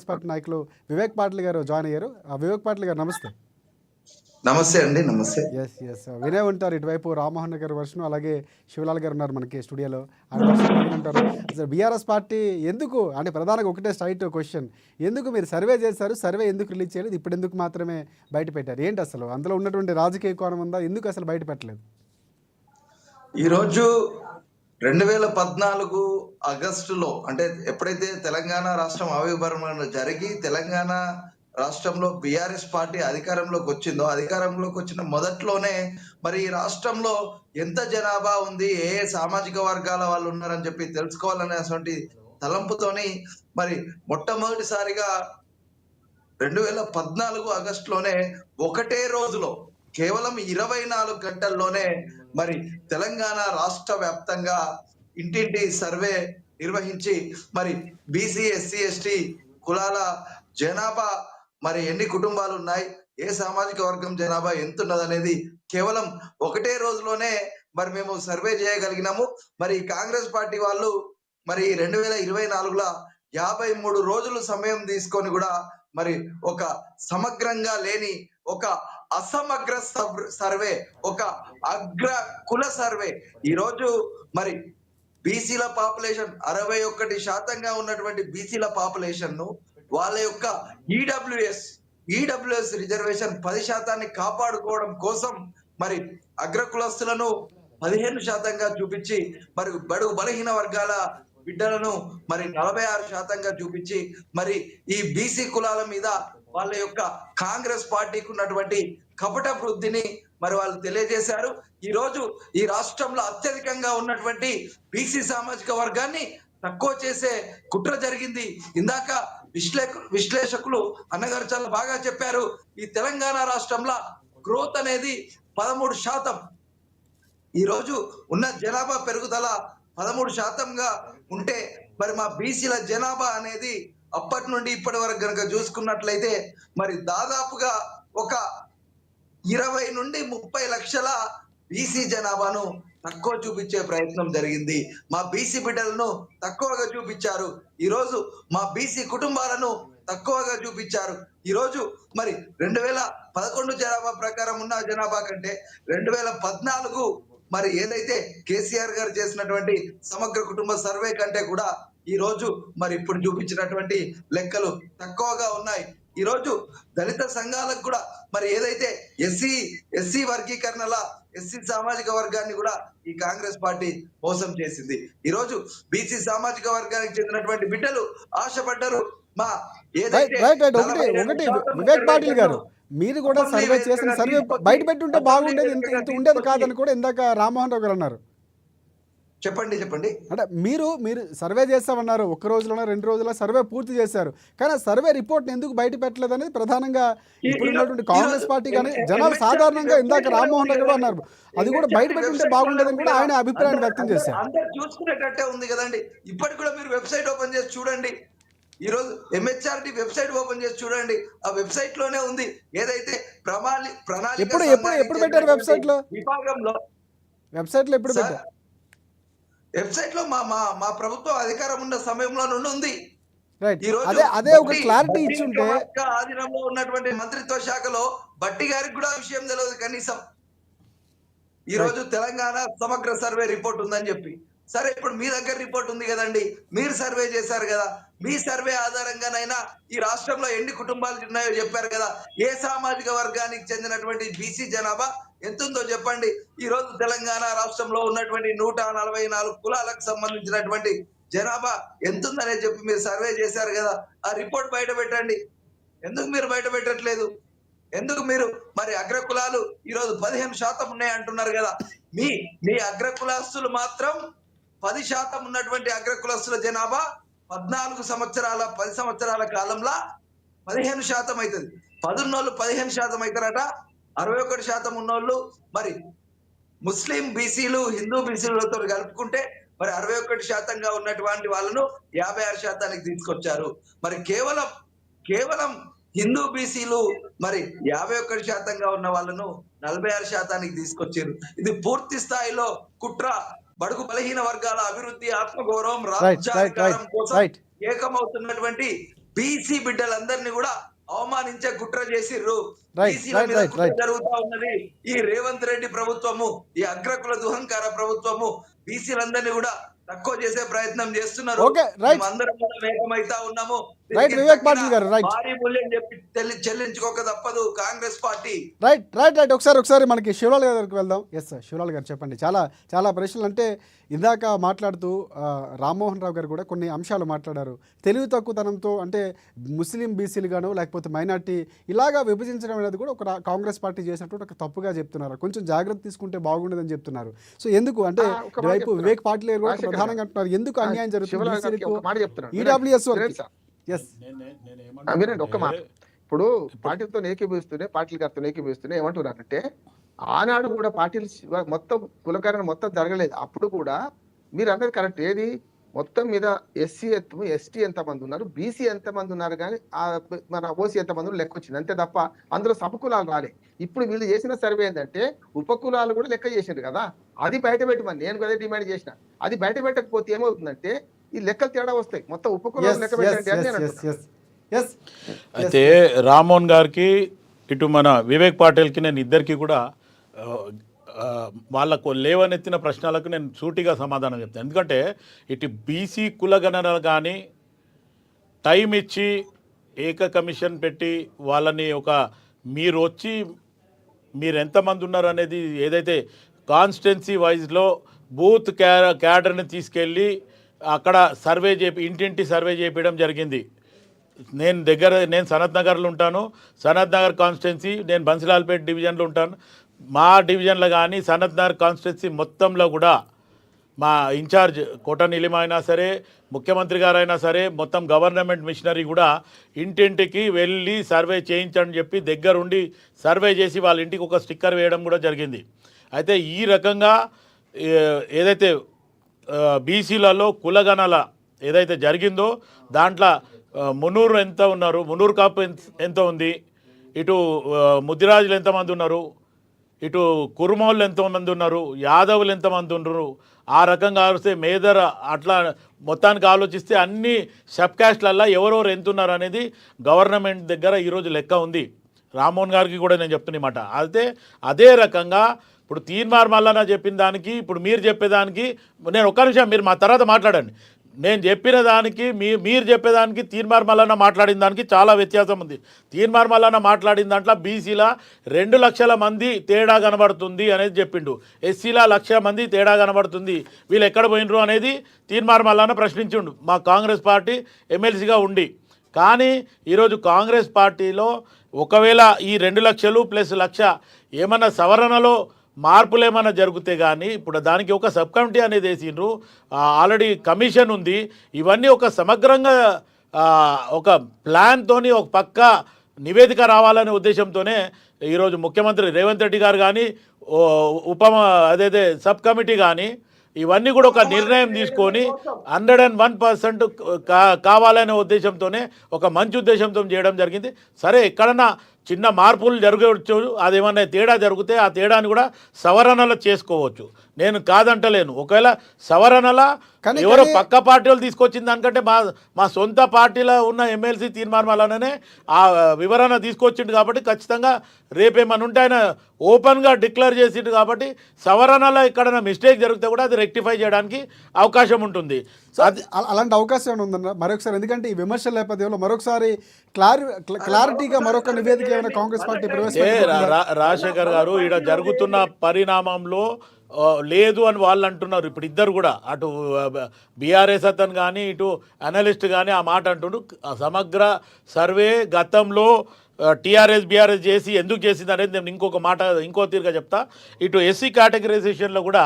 పార్టీ నాయకులు వివేక్ పాటిల్ గారు జాయిన్ అయ్యారు. వివేక్ పాటిల్ గారు నమస్తే. నమస్తే అండి. నమస్తే. వినే ఉంటారు ఇటువైపు రామ్మోహన్ గారు వర్షం, అలాగే శివలాల్ గారు ఉన్నారు మనకి స్టూడియోలో. అంటారు అసలు బీఆర్ఎస్ పార్టీ ఎందుకు అంటే ప్రధానంగా ఒకటే స్ట్రైట్ క్వశ్చన్, ఎందుకు మీరు సర్వే చేశారు, సర్వే ఎందుకు రిలీజ్ చేయలేదు, ఇప్పుడు ఎందుకు మాత్రమే బయట పెట్టారు? ఏంటి అసలు అందులో ఉన్నటువంటి రాజకీయ కోణం ఉందా, ఎందుకు అసలు బయట పెట్టలేదు? ఈరోజు 2014 ఆగస్టులో అంటే ఎప్పుడైతే తెలంగాణ రాష్ట్రం ఆవిర్భావం జరిగి తెలంగాణ రాష్ట్రంలో బీఆర్ఎస్ పార్టీ అధికారంలోకి వచ్చిందో, అధికారంలోకి వచ్చిన మొదట్లోనే మరి ఈ రాష్ట్రంలో ఎంత జనాభా ఉంది, ఏ సామాజిక వర్గాల వాళ్ళు ఉన్నారని చెప్పి తెలుసుకోవాలనేటువంటి తలంపుతోని మరి మొట్టమొదటిసారిగా 2014 ఆగస్టులోనే ఒకటే రోజులో కేవలం 24 గంటల్లోనే మరి తెలంగాణ రాష్ట్ర వ్యాప్తంగా ఇంటింటి సర్వే నిర్వహించి మరి బీసీ ఎస్సీ ఎస్టీ కులాల జనాభా మరి ఎన్ని కుటుంబాలు ఉన్నాయి, ఏ సామాజిక వర్గం జనాభా ఎంత ఉన్నదనేది కేవలం ఒకటే రోజులోనే మరి మేము సర్వే చేయగలిగినాము. మరి కాంగ్రెస్ పార్టీ వాళ్ళు మరి 2024లో 53 రోజులు సమయం తీసుకొని కూడా మరి ఒక సమగ్రంగా లేని ఒక అసమగ్ర సర్వే, ఒక అగ్ర కుల సర్వే. ఈరోజు మరి బీసీల పాపులేషన్ 61% ఉన్నటువంటి బీసీల పాపులేషన్ ను వాళ్ళ యొక్క ఈడబ్ల్యూఎస్ రిజర్వేషన్ 10% కాపాడుకోవడం కోసం మరి అగ్ర కులస్తులను 15% చూపించి మరి బడుగు బలహీన వర్గాల బిడ్డలను మరి 46% చూపించి మరి ఈ బీసీ కులాల మీద వాళ్ళ యొక్క కాంగ్రెస్ పార్టీకి ఉన్నటువంటి కపట వృద్ధిని మరి వాళ్ళు తెలియజేశారు. ఈ రోజు ఈ రాష్ట్రంలో అత్యధికంగా ఉన్నటువంటి బీసీ సామాజిక వర్గాన్ని తక్కువ చేసే కుట్ర జరిగింది. ఇందాక విశ్లేషకులు అన్నగారు చాలా బాగా చెప్పారు. ఈ తెలంగాణ రాష్ట్రంలో గ్రోత్ అనేది 13%. ఈ రోజు ఉన్న జనాభా పెరుగుదల 13%గా ఉంటే మరి మా బీసీల జనాభా అనేది అప్పటి నుండి ఇప్పటి వరకు కనుక చూసుకున్నట్లయితే మరి దాదాపుగా ఒక 20 నుండి 30 లక్షల బీసీ జనాభాను తక్కువ చూపించే ప్రయత్నం జరిగింది. మా బీసీ బిడ్డలను తక్కువగా చూపించారు. ఈ రోజు మా బీసీ కుటుంబాలను తక్కువగా చూపించారు. ఈ రోజు మరి 2011 జనాభా ప్రకారం ఉన్న జనాభా కంటే 2014 మరి ఏదైతే కేసీఆర్ గారు చేసినటువంటి సమగ్ర కుటుంబ సర్వే కంటే కూడా ఈ రోజు మరి ఇప్పుడు చూపించినటువంటి లెక్కలు తక్కువగా ఉన్నాయి. ఈ రోజు దళిత సంఘాలకు కూడా మరి ఏదైతే ఎస్సీ వర్గీకరణల ఎస్సీ సామాజిక వర్గాన్ని కూడా ఈ కాంగ్రెస్ పార్టీ మోసం చేసింది. ఈ రోజు బీసీ సామాజిక వర్గానికి చెందినటువంటి బిడ్డలు ఆశపడ్డారు. మా ఏదైతే వివేక్ పాటిల్ గారు, మీరు కూడా సర్వే చేసిన సర్వే బయట పెట్టుంటే బాగుండేది, ఇంత ఉండేది కాదని కూడా ఇందాక రామ్మోహన్ రావు గారు అన్నారు. చెప్పండి. అంటే మీరు సర్వే చేస్తామన్నారు, ఒక్క రోజులోనే 2 రోజుల్లో సర్వే పూర్తి చేశారు, కానీ ఆ సర్వే రిపోర్ట్ ఎందుకు బయట పెట్టలేదు అనేది ప్రధానంగా ఇప్పుడు ఉన్నటువంటి కాంగ్రెస్ పార్టీ కానీ జనాలు సాధారణంగా ఇందాక రామ్మోహన్ రావు అన్నారు, అది కూడా బయట పెట్టుంటే బాగుండేదని కూడా ఆయన అభిప్రాయాన్ని వ్యక్తం చేశారు. అందరు చూసుకునేటట్టే ఉంది కదండి. ఇప్పటికి కూడా మీరు వెబ్సైట్ ఓపెన్ చేసి చూడండి. ఈ రోజు MHRD వెబ్సైట్ ఓపెన్ చేసి చూడండి. ఆ వెబ్సైట్ లోనే ఉంది ఏదైతే ప్రణాళిక ఎప్పుడు పెట్టారు వెబ్సైట్ లో? విభాగంలో వెబ్సైట్ లో ఎప్పుడు పెట్టారు? వెబ్సైట్ లో మా ప్రభుత్వం అధికారం ఉన్న సమయంలో నుండి ఉంది. అదే ఒక క్లారిటీ ఇచ్చుంటే ఆధీనంలో ఉన్నటువంటి మంత్రిత్వ శాఖలో బట్టి గారికి కూడా విషయం తెలియదు కనీసం. ఈ రోజు తెలంగాణ సమగ్ర సర్వే రిపోర్ట్ ఉందని చెప్పి, సరే ఇప్పుడు మీ దగ్గర రిపోర్ట్ ఉంది కదండి, మీరు సర్వే చేశారు కదా, మీ సర్వే ఆధారంగానైనా ఈ రాష్ట్రంలో ఎన్ని కుటుంబాలు ఉన్నాయో చెప్పారు కదా, ఏ సామాజిక వర్గానికి చెందినటువంటి బీసీ జనాభా ఎంతుందో చెప్పండి. ఈ రోజు తెలంగాణ రాష్ట్రంలో ఉన్నటువంటి 144 కులాలకు సంబంధించినటువంటి జనాభా ఎంతుందనే చెప్పి మీరు సర్వే చేశారు కదా, ఆ రిపోర్ట్ బయట పెట్టండి. ఎందుకు మీరు బయట పెట్టట్లేదు? ఎందుకు మీరు మరి అగ్ర కులాలు ఈ రోజు 15% ఉన్నాయి అంటున్నారు కదా, మీ అగ్ర కులస్తులు మాత్రం 10% ఉన్నటువంటి అగ్ర కులస్తుల జనాభా 10 సంవత్సరాల కాలంలో 15% అవుతుంది. 10 ఉన్నోళ్ళు 15% అవుతారట. 61% ఉన్నోళ్ళు మరి ముస్లిం బీసీలు హిందూ బీసీలతో కలుపుకుంటే మరి 61%గా ఉన్నటువంటి వాళ్ళను 56%కి తీసుకొచ్చారు. మరి కేవలం హిందూ బీసీలు మరి 51%గా ఉన్న వాళ్ళను 46%కి తీసుకొచ్చారు. ఇది పూర్తి స్థాయిలో కుట్ర. బడుగు బలహీన వర్గాల అభివృద్ధి, ఆత్మగౌరవం, రాజ్యాధికారం కోసం ఏకమవుతున్నటువంటి బీసీ బిడ్డలందరినీ కూడా అవమానించే కుట్ర చేసిర్రు. బీసీల మీద కుట్ర జరుగుతా ఉన్నది. ఈ రేవంత్ రెడ్డి ప్రభుత్వము, ఈ అగ్రకుల దుహంకార ప్రభుత్వము బీసీలందరినీ కూడా తక్కువ చేసే ప్రయత్నం చేస్తున్నారు. అందరం ఏకమైతా ఉన్నాము. భారీ మూల్యం చెప్పి చెల్లించుకోక తప్పదు కాంగ్రెస్ పార్టీ. రైట్ ఒకసారి మనకి శివలాల్ గారికి వెళ్దాం. ఎస్ శివలాల్ గారు చెప్పండి. చాలా ప్రశ్నలు, అంటే ఇందాక మాట్లాడుతూ రామ్మోహన్ రావు గారు కూడా కొన్ని అంశాలు మాట్లాడారు. తెలివి తక్కువతనంతో అంటే ముస్లిం బీసీలు గాను లేకపోతే మైనార్టీ ఇలాగా విభజించడం అనేది కూడా ఒక కాంగ్రెస్ పార్టీ చేసినట్టు ఒక తప్పుగా చెప్తున్నారు. కొంచెం జాగ్రత్త తీసుకుంటే బాగుండదని చెప్తున్నారు. సో ఎందుకు అంటే వైపు వివేక్ పాటిల్ గారు కూడా ప్రధానంగా అంటున్నారు, ఎందుకు అన్యాయం జరుగుతుంది ఈడబ్ల్యూఎస్ ఒక్క మాట. ఇప్పుడు పార్టీలతో పార్టీల గారితో ఏకీభవిస్తూనే ఏమంటున్నారంటే, ఆనాడు కూడా పార్టీలు మొత్తం కులకరణ మొత్తం జరగలేదు. అప్పుడు కూడా మీరు అన్నది కరెక్ట్. ఏది మొత్తం మీద ఎస్టీ ఎంతమంది ఉన్నారు, బీసీ ఎంతమంది ఉన్నారు, కానీ మన ఓసీ ఎంతమంది లెక్క వచ్చింది అంతే తప్ప అందులో సపకులాలు రాలే. ఇప్పుడు వీళ్ళు చేసిన సర్వే ఏంటంటే ఉపకులాలు కూడా లెక్క చేసారు కదా, అది బయట పెట్టమని నేను అదే డిమాండ్ చేసిన. అది బయట పెట్టకపోతే ఏమవుతుందంటే ఈ లెక్కలు తేడా వస్తాయి. మొత్తం ఉపకులాలు లెక్క పెట్టండి అని నేను అంటున్నాను. ఎస్ అయితే రామ్మోహన్ గారికి ఇటు మన వివేక్ పాటిల్కి నేను ఇద్దరికి కూడా ఆ, ఆ, వాళ్ళకు లేవనెత్తిన ప్రశ్నలకు నేను సూటిగా సమాధానం చెప్తాను. ఎందుకంటే ఇటు బీసీ కులగణన కానీ టైం ఇచ్చి ఏక కమిషన్ పెట్టి వాళ్ళని మీరు వచ్చి మీరు ఎంతమంది ఉన్నారు అనేది ఏదైతే కాన్స్టిట్యున్సీ వైజ్లో బూత్ క్యాడర్ని తీసుకెళ్ళి అక్కడ సర్వే ఇంటింటి సర్వే చేయించడం జరిగింది. నేను సనత్ నగర్లో ఉంటాను. సనత్ నగర్ కాన్స్టిట్యున్సీ, నేను బన్సిలాల్పేట డివిజన్లో ఉంటాను. మా డివిజన్లో కానీ సనత్ నగర్ కాన్స్టిట్యున్సీ మొత్తంలో కూడా మా ఇన్ఛార్జ్ కోట నీలిమ అయినా సరే, ముఖ్యమంత్రి గారు అయినా సరే, మొత్తం గవర్నమెంట్ మిషనరీ కూడా ఇంటింటికి వెళ్ళి సర్వే చేయించని చెప్పి దగ్గరుండి సర్వే చేసి వాళ్ళ ఇంటికి ఒక స్టిక్కర్ వేయడం కూడా జరిగింది. అయితే ఈ రకంగా ఏదైతే బీసీలలో కులగణన ఏదైతే జరిగిందో దాంట్లో మున్నూరు ఎంత ఉన్నారు, మున్నూరు కాపు ఎంత ఉంది, ఇటు ముద్దిరాజులు ఎంతమంది ఉన్నారు, ఇటు కుర్మోళ్ళు ఎంతమంది ఉన్నారు, యాదవులు ఎంతమంది ఉన్నారు, ఆ రకంగా ఆలోచిస్తే మేదర్ అట్లా మొత్తానికి ఆలోచిస్తే అన్ని సబ్ క్యాస్ట్లల్లో ఎవరెవరు ఎంత ఉన్నారు అనేది గవర్నమెంట్ దగ్గర ఈరోజు లెక్క ఉంది. రామ్మోహన్ గారికి కూడా నేను చెప్తున్న మాట. అయితే అదే రకంగా ఇప్పుడు తీన్మార్ మల్లన్న చెప్పిన దానికి ఇప్పుడు మీరు చెప్పేదానికి నేను ఒక్క నిమిషం మీరు మా తర్వాత మాట్లాడండి. నేను చెప్పిన దానికి మీరు చెప్పేదానికి తీన్మార్ మల్లన్న మాట్లాడిన దానికి చాలా వ్యత్యాసం ఉంది. తీన్మార్ మల్లన్న మాట్లాడిన దాంట్లో బీసీల 2 లక్షల మంది తేడా కనబడుతుంది అనేది చెప్పిండు. ఎస్సీల 1 లక్ష మంది తేడా కనబడుతుంది, వీళ్ళు ఎక్కడ పోయినరు అనేది తీన్మార్ మల్లన్న ప్రశ్నించిండు మా కాంగ్రెస్ పార్టీ ఎమ్మెల్సీగా ఉండి. కానీ ఈరోజు కాంగ్రెస్ పార్టీలో ఒకవేళ ఈ 2 లక్షలు ప్లస్ 1 లక్ష ఏమన్నా సవరణలో మార్పులు ఏమైనా జరిగితే కానీ ఇప్పుడు దానికి ఒక సబ్ కమిటీ అనేది వేసిండ్రు, ఆల్రెడీ కమిషన్ ఉంది. ఇవన్నీ ఒక సమగ్రంగా ఒక ప్లాన్తోని ఒక పక్క నివేదిక రావాలనే ఉద్దేశంతోనే ఈరోజు ముఖ్యమంత్రి రేవంత్ రెడ్డి గారు కానీ అదేదే సబ్ కమిటీ కానీ ఇవన్నీ కూడా ఒక నిర్ణయం తీసుకొని 101% కావాలనే ఉద్దేశంతోనే ఒక మంచి ఉద్దేశంతో చేయడం జరిగింది. సరే ఎక్కడన్నా చిన్న మార్పులు జరగవచ్చు, అదేమన్నా తేడా జరిగితే ఆ తేడాని కూడా సవరణలు చేసుకోవచ్చు, నేను కాదంటలేను. ఒకవేళ సవరణల ఎవరో పక్క పార్టీ వాళ్ళు తీసుకొచ్చిన దానికంటే మా సొంత పార్టీలో ఉన్న ఎమ్మెల్సీ తీర్మానం వల్లనే ఆ వివరణ తీసుకొచ్చిండు కాబట్టి ఖచ్చితంగా రేపేమన్నా ఉంటే ఆయన ఓపెన్గా డిక్లేర్ చేసిండు కాబట్టి సవరణలో ఎక్కడైనా మిస్టేక్ జరిగితే కూడా అది రెక్టిఫై చేయడానికి అవకాశం ఉంటుంది. అలాంటి అవకాశం ఏమైనా ఉందన్న మరొకసారి? ఎందుకంటే ఈ విమర్శల నేపథ్యంలో మరొకసారి క్లారిటీగా మరొక నివేదిక ఏమైనా కాంగ్రెస్ పార్టీ రాజశేఖర్ గారు ఈడ జరుగుతున్న పరిణామంలో లేదు అని వాళ్ళు అంటున్నారు. ఇప్పుడు ఇద్దరు కూడా అటు బీఆర్ఎస్ అతను కానీ ఇటు అనలిస్ట్ కానీ ఆ మాట అంటుండ్రు. సమగ్ర సర్వే గతంలో బీఆర్ఎస్ చేసి ఎందుకు చేసింది అనేది నేను ఇంకో తీరుగా చెప్తా. ఇటు ఎస్సీ కేటగరైజేషన్లో కూడా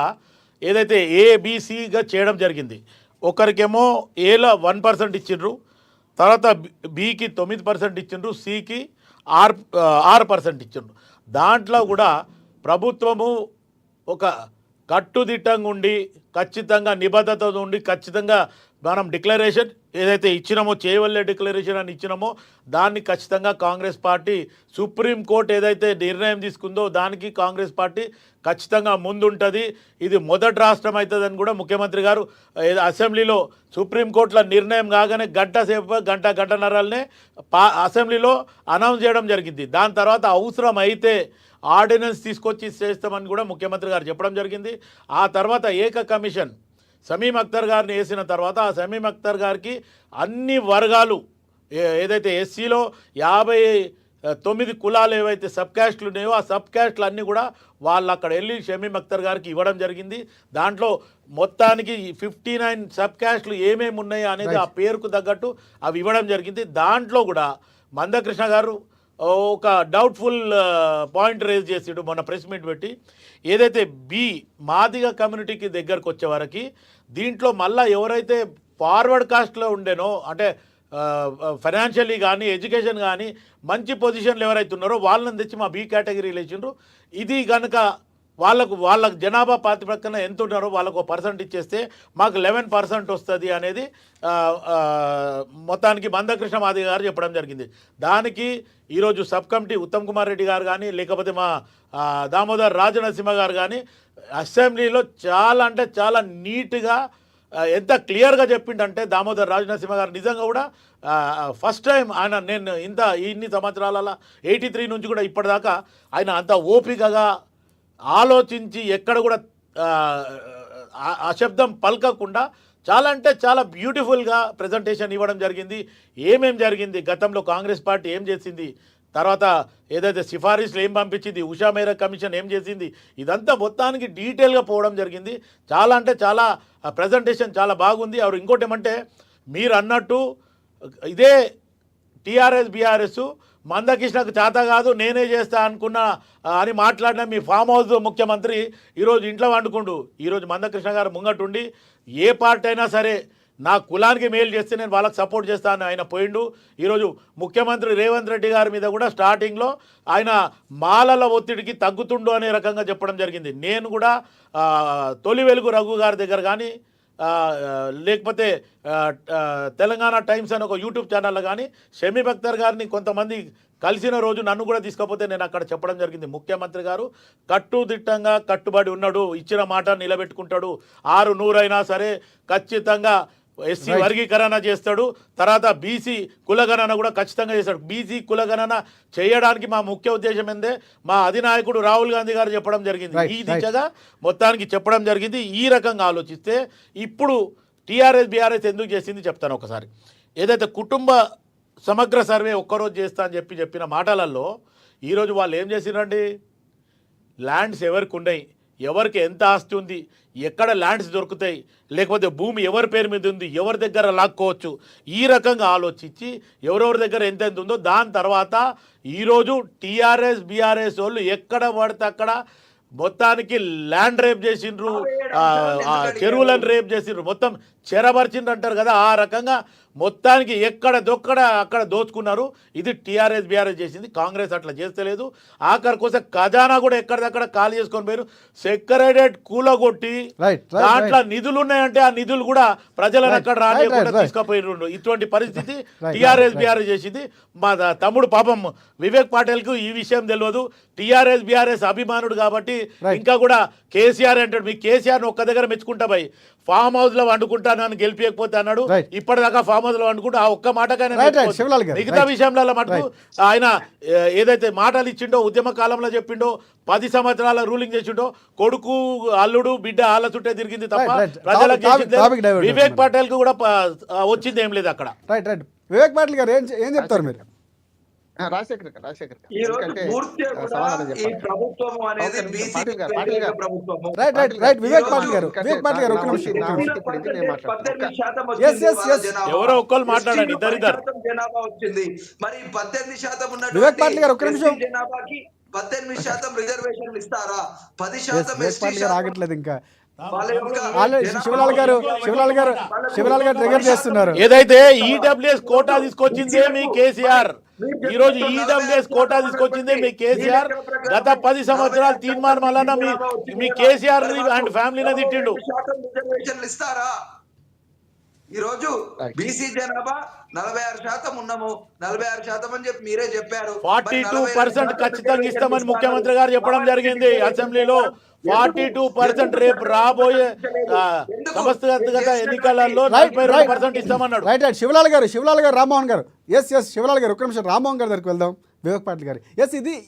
ఏదైతే ఏబిసిగా చేయడం జరిగింది. ఒకరికేమో ఏలో 1% ఇచ్చిండ్రు, తర్వాత బికి 9% ఇచ్చిండ్రు, సికి 6% ఇచ్చిండ్రు. దాంట్లో కూడా ప్రభుత్వము ఒక కట్టుదిట్టంగా ఉండి ఖచ్చితంగా నిబద్ధతతో ఉండి ఖచ్చితంగా మనం డిక్లరేషన్ ఏదైతే ఇచ్చినామో చేయవల్లే డిక్లరేషన్ అని ఇచ్చినామో దాన్ని ఖచ్చితంగా కాంగ్రెస్ పార్టీ సుప్రీంకోర్టు ఏదైతే నిర్ణయం తీసుకుందో దానికి కాంగ్రెస్ పార్టీ ఖచ్చితంగా ముందుంటుంది. ఇది మొదటి రాష్ట్రం అవుతుందని కూడా ముఖ్యమంత్రి గారు అసెంబ్లీలో సుప్రీంకోర్టులో నిర్ణయం కాగానే గంటన్నరనే అసెంబ్లీలో అనౌన్స్ చేయడం జరిగింది. దాని తర్వాత అవసరం అయితే ఆర్డినెన్స్ తీసుకొచ్చి చేస్తామని కూడా ముఖ్యమంత్రి గారు చెప్పడం జరిగింది. ఆ తర్వాత ఏక కమిషన్ సమీమ్ అఖ్తర్ గారిని వేసిన తర్వాత ఆ సమీమ్ అఖ్తర్ గారికి అన్ని వర్గాలు ఏదైతే ఎస్సీలో 59 కులాలు ఏవైతే సబ్ క్యాస్ట్లు ఉన్నాయో ఆ సబ్ క్యాస్ట్లు అన్నీ కూడా వాళ్ళు అక్కడ వెళ్ళి షమీమ్ అఖ్తర్ గారికి ఇవ్వడం జరిగింది. దాంట్లో మొత్తానికి 59 సబ్ క్యాస్ట్లు ఏమేమి ఉన్నాయో అనేది ఆ పేరుకు తగ్గట్టు అవి ఇవ్వడం జరిగింది. దాంట్లో కూడా మందకృష్ణ గారు ఒక డౌట్ఫుల్ పాయింట్ రేజ్ చేసాడు మొన్న ప్రెస్ మీట్ పెట్టి. ఏదైతే మాదిగ కమ్యూనిటీకి దగ్గరకు వచ్చే వరకు దీంట్లో మళ్ళీ ఎవరైతే ఫార్వర్డ్ కాస్ట్లో ఉండేనో అంటే ఫైనాన్షియల్లీ కానీ ఎడ్యుకేషన్ కానీ మంచి పొజిషన్లు ఎవరైతే ఉన్నారో వాళ్ళని తెచ్చి మా బి కేటగిరీలు ఇచ్చిండ్రు. ఇది కనుక వాళ్ళ జనాభా ప్రాతిపదికన ఎంత ఉన్నారో వాళ్ళకు 1% ఇచ్చేస్తే మాకు 11% వస్తుంది అనేది మొత్తానికి మందకృష్ణ మాదిగ గారు చెప్పడం జరిగింది. దానికి ఈరోజు సబ్ కమిటీ ఉత్తమ్ కుమార్ రెడ్డి గారు కానీ లేకపోతే మా దామోదర్ రాజనరసింహ గారు కానీ అసెంబ్లీలో చాలా అంటే చాలా నీట్గా ఎంత క్లియర్గా చెప్పిండంటే దామోదర్ రాజనరసింహ గారు నిజంగా కూడా ఫస్ట్ టైం ఆయన నేను ఇన్ని సంవత్సరాల 83 నుంచి కూడా ఇప్పటిదాకా ఆయన అంత ఓపికగా ఆలోచించి ఎక్కడ కూడా అశబ్దం పలకకుండా చాలా అంటే చాలా బ్యూటిఫుల్గా ప్రజెంటేషన్ ఇవ్వడం జరిగింది. ఏమేం జరిగింది, గతంలో కాంగ్రెస్ పార్టీ ఏం చేసింది, తర్వాత ఏదైతే సిఫారసులు ఏం పంపించింది, ఉషా మేరా కమిషన్ ఏం చేసింది, ఇదంతా మొత్తానికి డీటెయిల్గా పోవడం జరిగింది. చాలా అంటే చాలా ప్రజెంటేషన్ చాలా బాగుంది. ఎవరు ఇంకోటి ఏమంటే మీరు అన్నట్టు ఇదే టీఆర్ఎస్ బీఆర్ఎస్ మందకృష్ణకు చేత కాదు నేనే చేస్తా అనుకున్నా అని మాట్లాడిన మీ ఫామ్ హౌస్ ముఖ్యమంత్రి ఈరోజు ఇంట్లో వండుకుండు. ఈరోజు మందకృష్ణ గారు ముంగటుండి ఏ పార్టీ అయినా సరే నా కులానికి మేలు చేస్తే నేను వాళ్ళకి సపోర్ట్ చేస్తాను ఆయన పోయిండు. ఈరోజు ముఖ్యమంత్రి రేవంత్ రెడ్డి గారి మీద కూడా స్టార్టింగ్లో ఆయన మాలల ఒత్తిడికి తగ్గుతుండు అనే రకంగా చెప్పడం జరిగింది. నేను కూడా తొలి వెలుగు రఘు గారి దగ్గర కానీ లేకపోతే తెలంగాణ టైమ్స్ అని ఒక యూట్యూబ్ ఛానల్లో కానీ షమీ అఖ్తర్ గారిని కొంతమంది కలిసిన రోజు నన్ను కూడా తీసుకపోతే నేను అక్కడ చెప్పడం జరిగింది. ముఖ్యమంత్రి గారు కట్టుదిట్టంగా కట్టుబడి ఉన్నాడు, ఇచ్చిన మాట నిలబెట్టుకుంటాడు, 600 అయినా సరే ఖచ్చితంగా ఎస్సీ వర్గీకరణ చేస్తాడు, తర్వాత బీసీ కులగణన కూడా ఖచ్చితంగా చేస్తాడు. బీసీ కులగణన చేయడానికి మా ముఖ్య ఉద్దేశం ఏందే మా అధినాయకుడు రాహుల్ గాంధీ గారు చెప్పడం జరిగింది. ఈ దిశగా మొత్తానికి చెప్పడం జరిగింది. ఈ రకంగా ఆలోచిస్తే ఇప్పుడు టీఆర్ఎస్ బీఆర్ఎస్ ఎందుకు చేసింది చెప్తాను ఒకసారి. ఏదైతే కుటుంబ సమగ్ర సర్వే ఒక్కరోజు చేస్తా అని చెప్పిన మాటలలో ఈరోజు వాళ్ళు ఏం చేసిరండి, ల్యాండ్స్ ఎవరికి ఉన్నాయి, ఎవరికి ఎంత ఆస్తి ఉంది, ఎక్కడ ల్యాండ్స్ దొరుకుతాయి, లేకపోతే భూమి ఎవరి పేరు మీద ఉంది, ఎవరి దగ్గర లాక్కోవచ్చు, ఈ రకంగా ఆలోచించి ఎవరెవరి దగ్గర ఎంత ఉందో దాని తర్వాత ఈరోజు టీఆర్ఎస్ బీఆర్ఎస్ వాళ్ళు ఎక్కడ పడితే అక్కడ మొత్తానికి ల్యాండ్ రేప్ చేసిండ్రు, చెరువులను రేప్ చేసిండ్రు, మొత్తం చెరబరిచిండ్రు అంటారు కదా, ఆ రకంగా మొత్తానికి ఎక్కడ దొక్కడ అక్కడ దోచుకున్నారు. ఇది టీఆర్ఎస్ బీఆర్ఎస్ చేసింది. కాంగ్రెస్ అట్లా చేస్తలేదు. ఆఖరి కోసం ఖజానా కూడా ఎక్కడిదక్కడ ఖాళీ చేసుకొని పోయారు. సెక్రటరేట్ కూలగొట్టి దాంట్లో నిధులు ఉన్నాయంటే ఆ నిధులు కూడా ప్రజలను అక్కడ రానియకుండా తీసుకుపోయిన ఇటువంటి పరిస్థితి టీఆర్ఎస్ బీఆర్ఎస్ చేసింది. మా తమ్ముడు పాపం వివేక్ పాటిల్కు ఈ విషయం తెలియదు. టీఆర్ఎస్ బీఆర్ఎస్ అభిమానుడు కాబట్టి ఇంకా కూడా కేసీఆర్ అంటాడు. మీ కేసీఆర్ని ఒక్క దగ్గర మెచ్చుకుంటా పోయి ఫామ్ హౌస్ లో వండుకుంటా నన్ను గెలిపియకపోతే అన్నాడు. ఇప్పటిదాకా ఫామ్ హౌస్ లో వండుకుంటూ ఆ ఒక్క మాటకైనా మిగతా విషయంలో మటుకు ఆయన ఏదైతే మాటలు ఇచ్చిండో ఉద్యమ కాలంలో చెప్పిండో 10 సంవత్సరాల రూలింగ్ చేసిండో కొడుకు అల్లుడు బిడ్డ ఆళ్ళ చుట్టే తిరిగింది తప్ప ప్రజలకు వివేక్ పాటిల్ కు కూడా వచ్చింది ఏం లేదు అక్కడ. వివేక్ పాటిల్ గారు ఏం చెప్తారు మీరు? రాజశేఖర్ ఎవరో ఒక్కరు మాట్లాడండి. జనాభా వచ్చింది. మరి 18% ఉన్న వివేక్ పాటిల్ గారు ఒక్క నిమిషం. జనాభాకి 18% రిజర్వేషన్లు ఇస్తారా? 10% ఆగట్లేదు ఇంకా. శివలాల్ గారు ట్రిగర్ చేస్తున్నారు. ఏదైతే ఈడబ్ల్యూఎస్ కోటా తీసుకొచ్చిందే మీ కేసీఆర్, ఈ రోజు ఈడబ్ల్యూఎస్ కోటా తీసుకొచ్చిందే మీ కేసీఆర్. గత 10 సంవత్సరాలు తీర్మానం వలన మీ కేసీఆర్ అండ్ ఫ్యామిలీని తిట్టిండు. రిజర్వేషన్లు ఇస్తారా? ఈ రోజు బీసీ జనాభా 46% ఉన్నాము, 46% అని చెప్పి మీరే చెప్పారు. 42% ఖచ్చితంగా ఇస్తామని ముఖ్యమంత్రి గారు చెప్పడం జరిగింది అసెంబ్లీలో. 42% రేపు రాబోయే సంస్థాగత ఎన్నికలలో 42% ఇస్తామన్నాడు. రైట్ శివలాల్ గారు రామ్మోహన్ గారు శివలాల్ గారు ఒక్క నిమిషం రామ్మోహన్ గారి దగ్గరికి వెళ్దాం. వివేక్ పాటిల్ గారు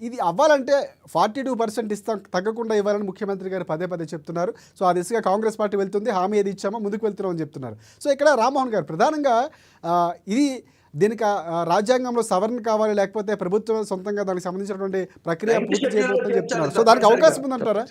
ఇది అవ్వాలంటే 42% ఇస్తాం, తగ్గకుండా ఇవ్వాలని ముఖ్యమంత్రి గారు పదే చెప్తున్నారు. సో ఆ దిశగా కాంగ్రెస్ పార్టీ వెళ్తుంది, హామీ ఏది ఇచ్చామో ముందుకు వెళ్తున్నామని చెప్తున్నారు. సో ఇక్కడ రామ్మోహన్ గారు ప్రధానంగా దీనికి రాజ్యాంగంలో సవరణ కావాలి, లేకపోతే ప్రభుత్వం సొంతంగా దానికి సంబంధించినటువంటి ప్రక్రియ పూర్తి చేయబోతుందని చెప్తున్నారు. సో దానికి అవకాశం ఉందంటారా?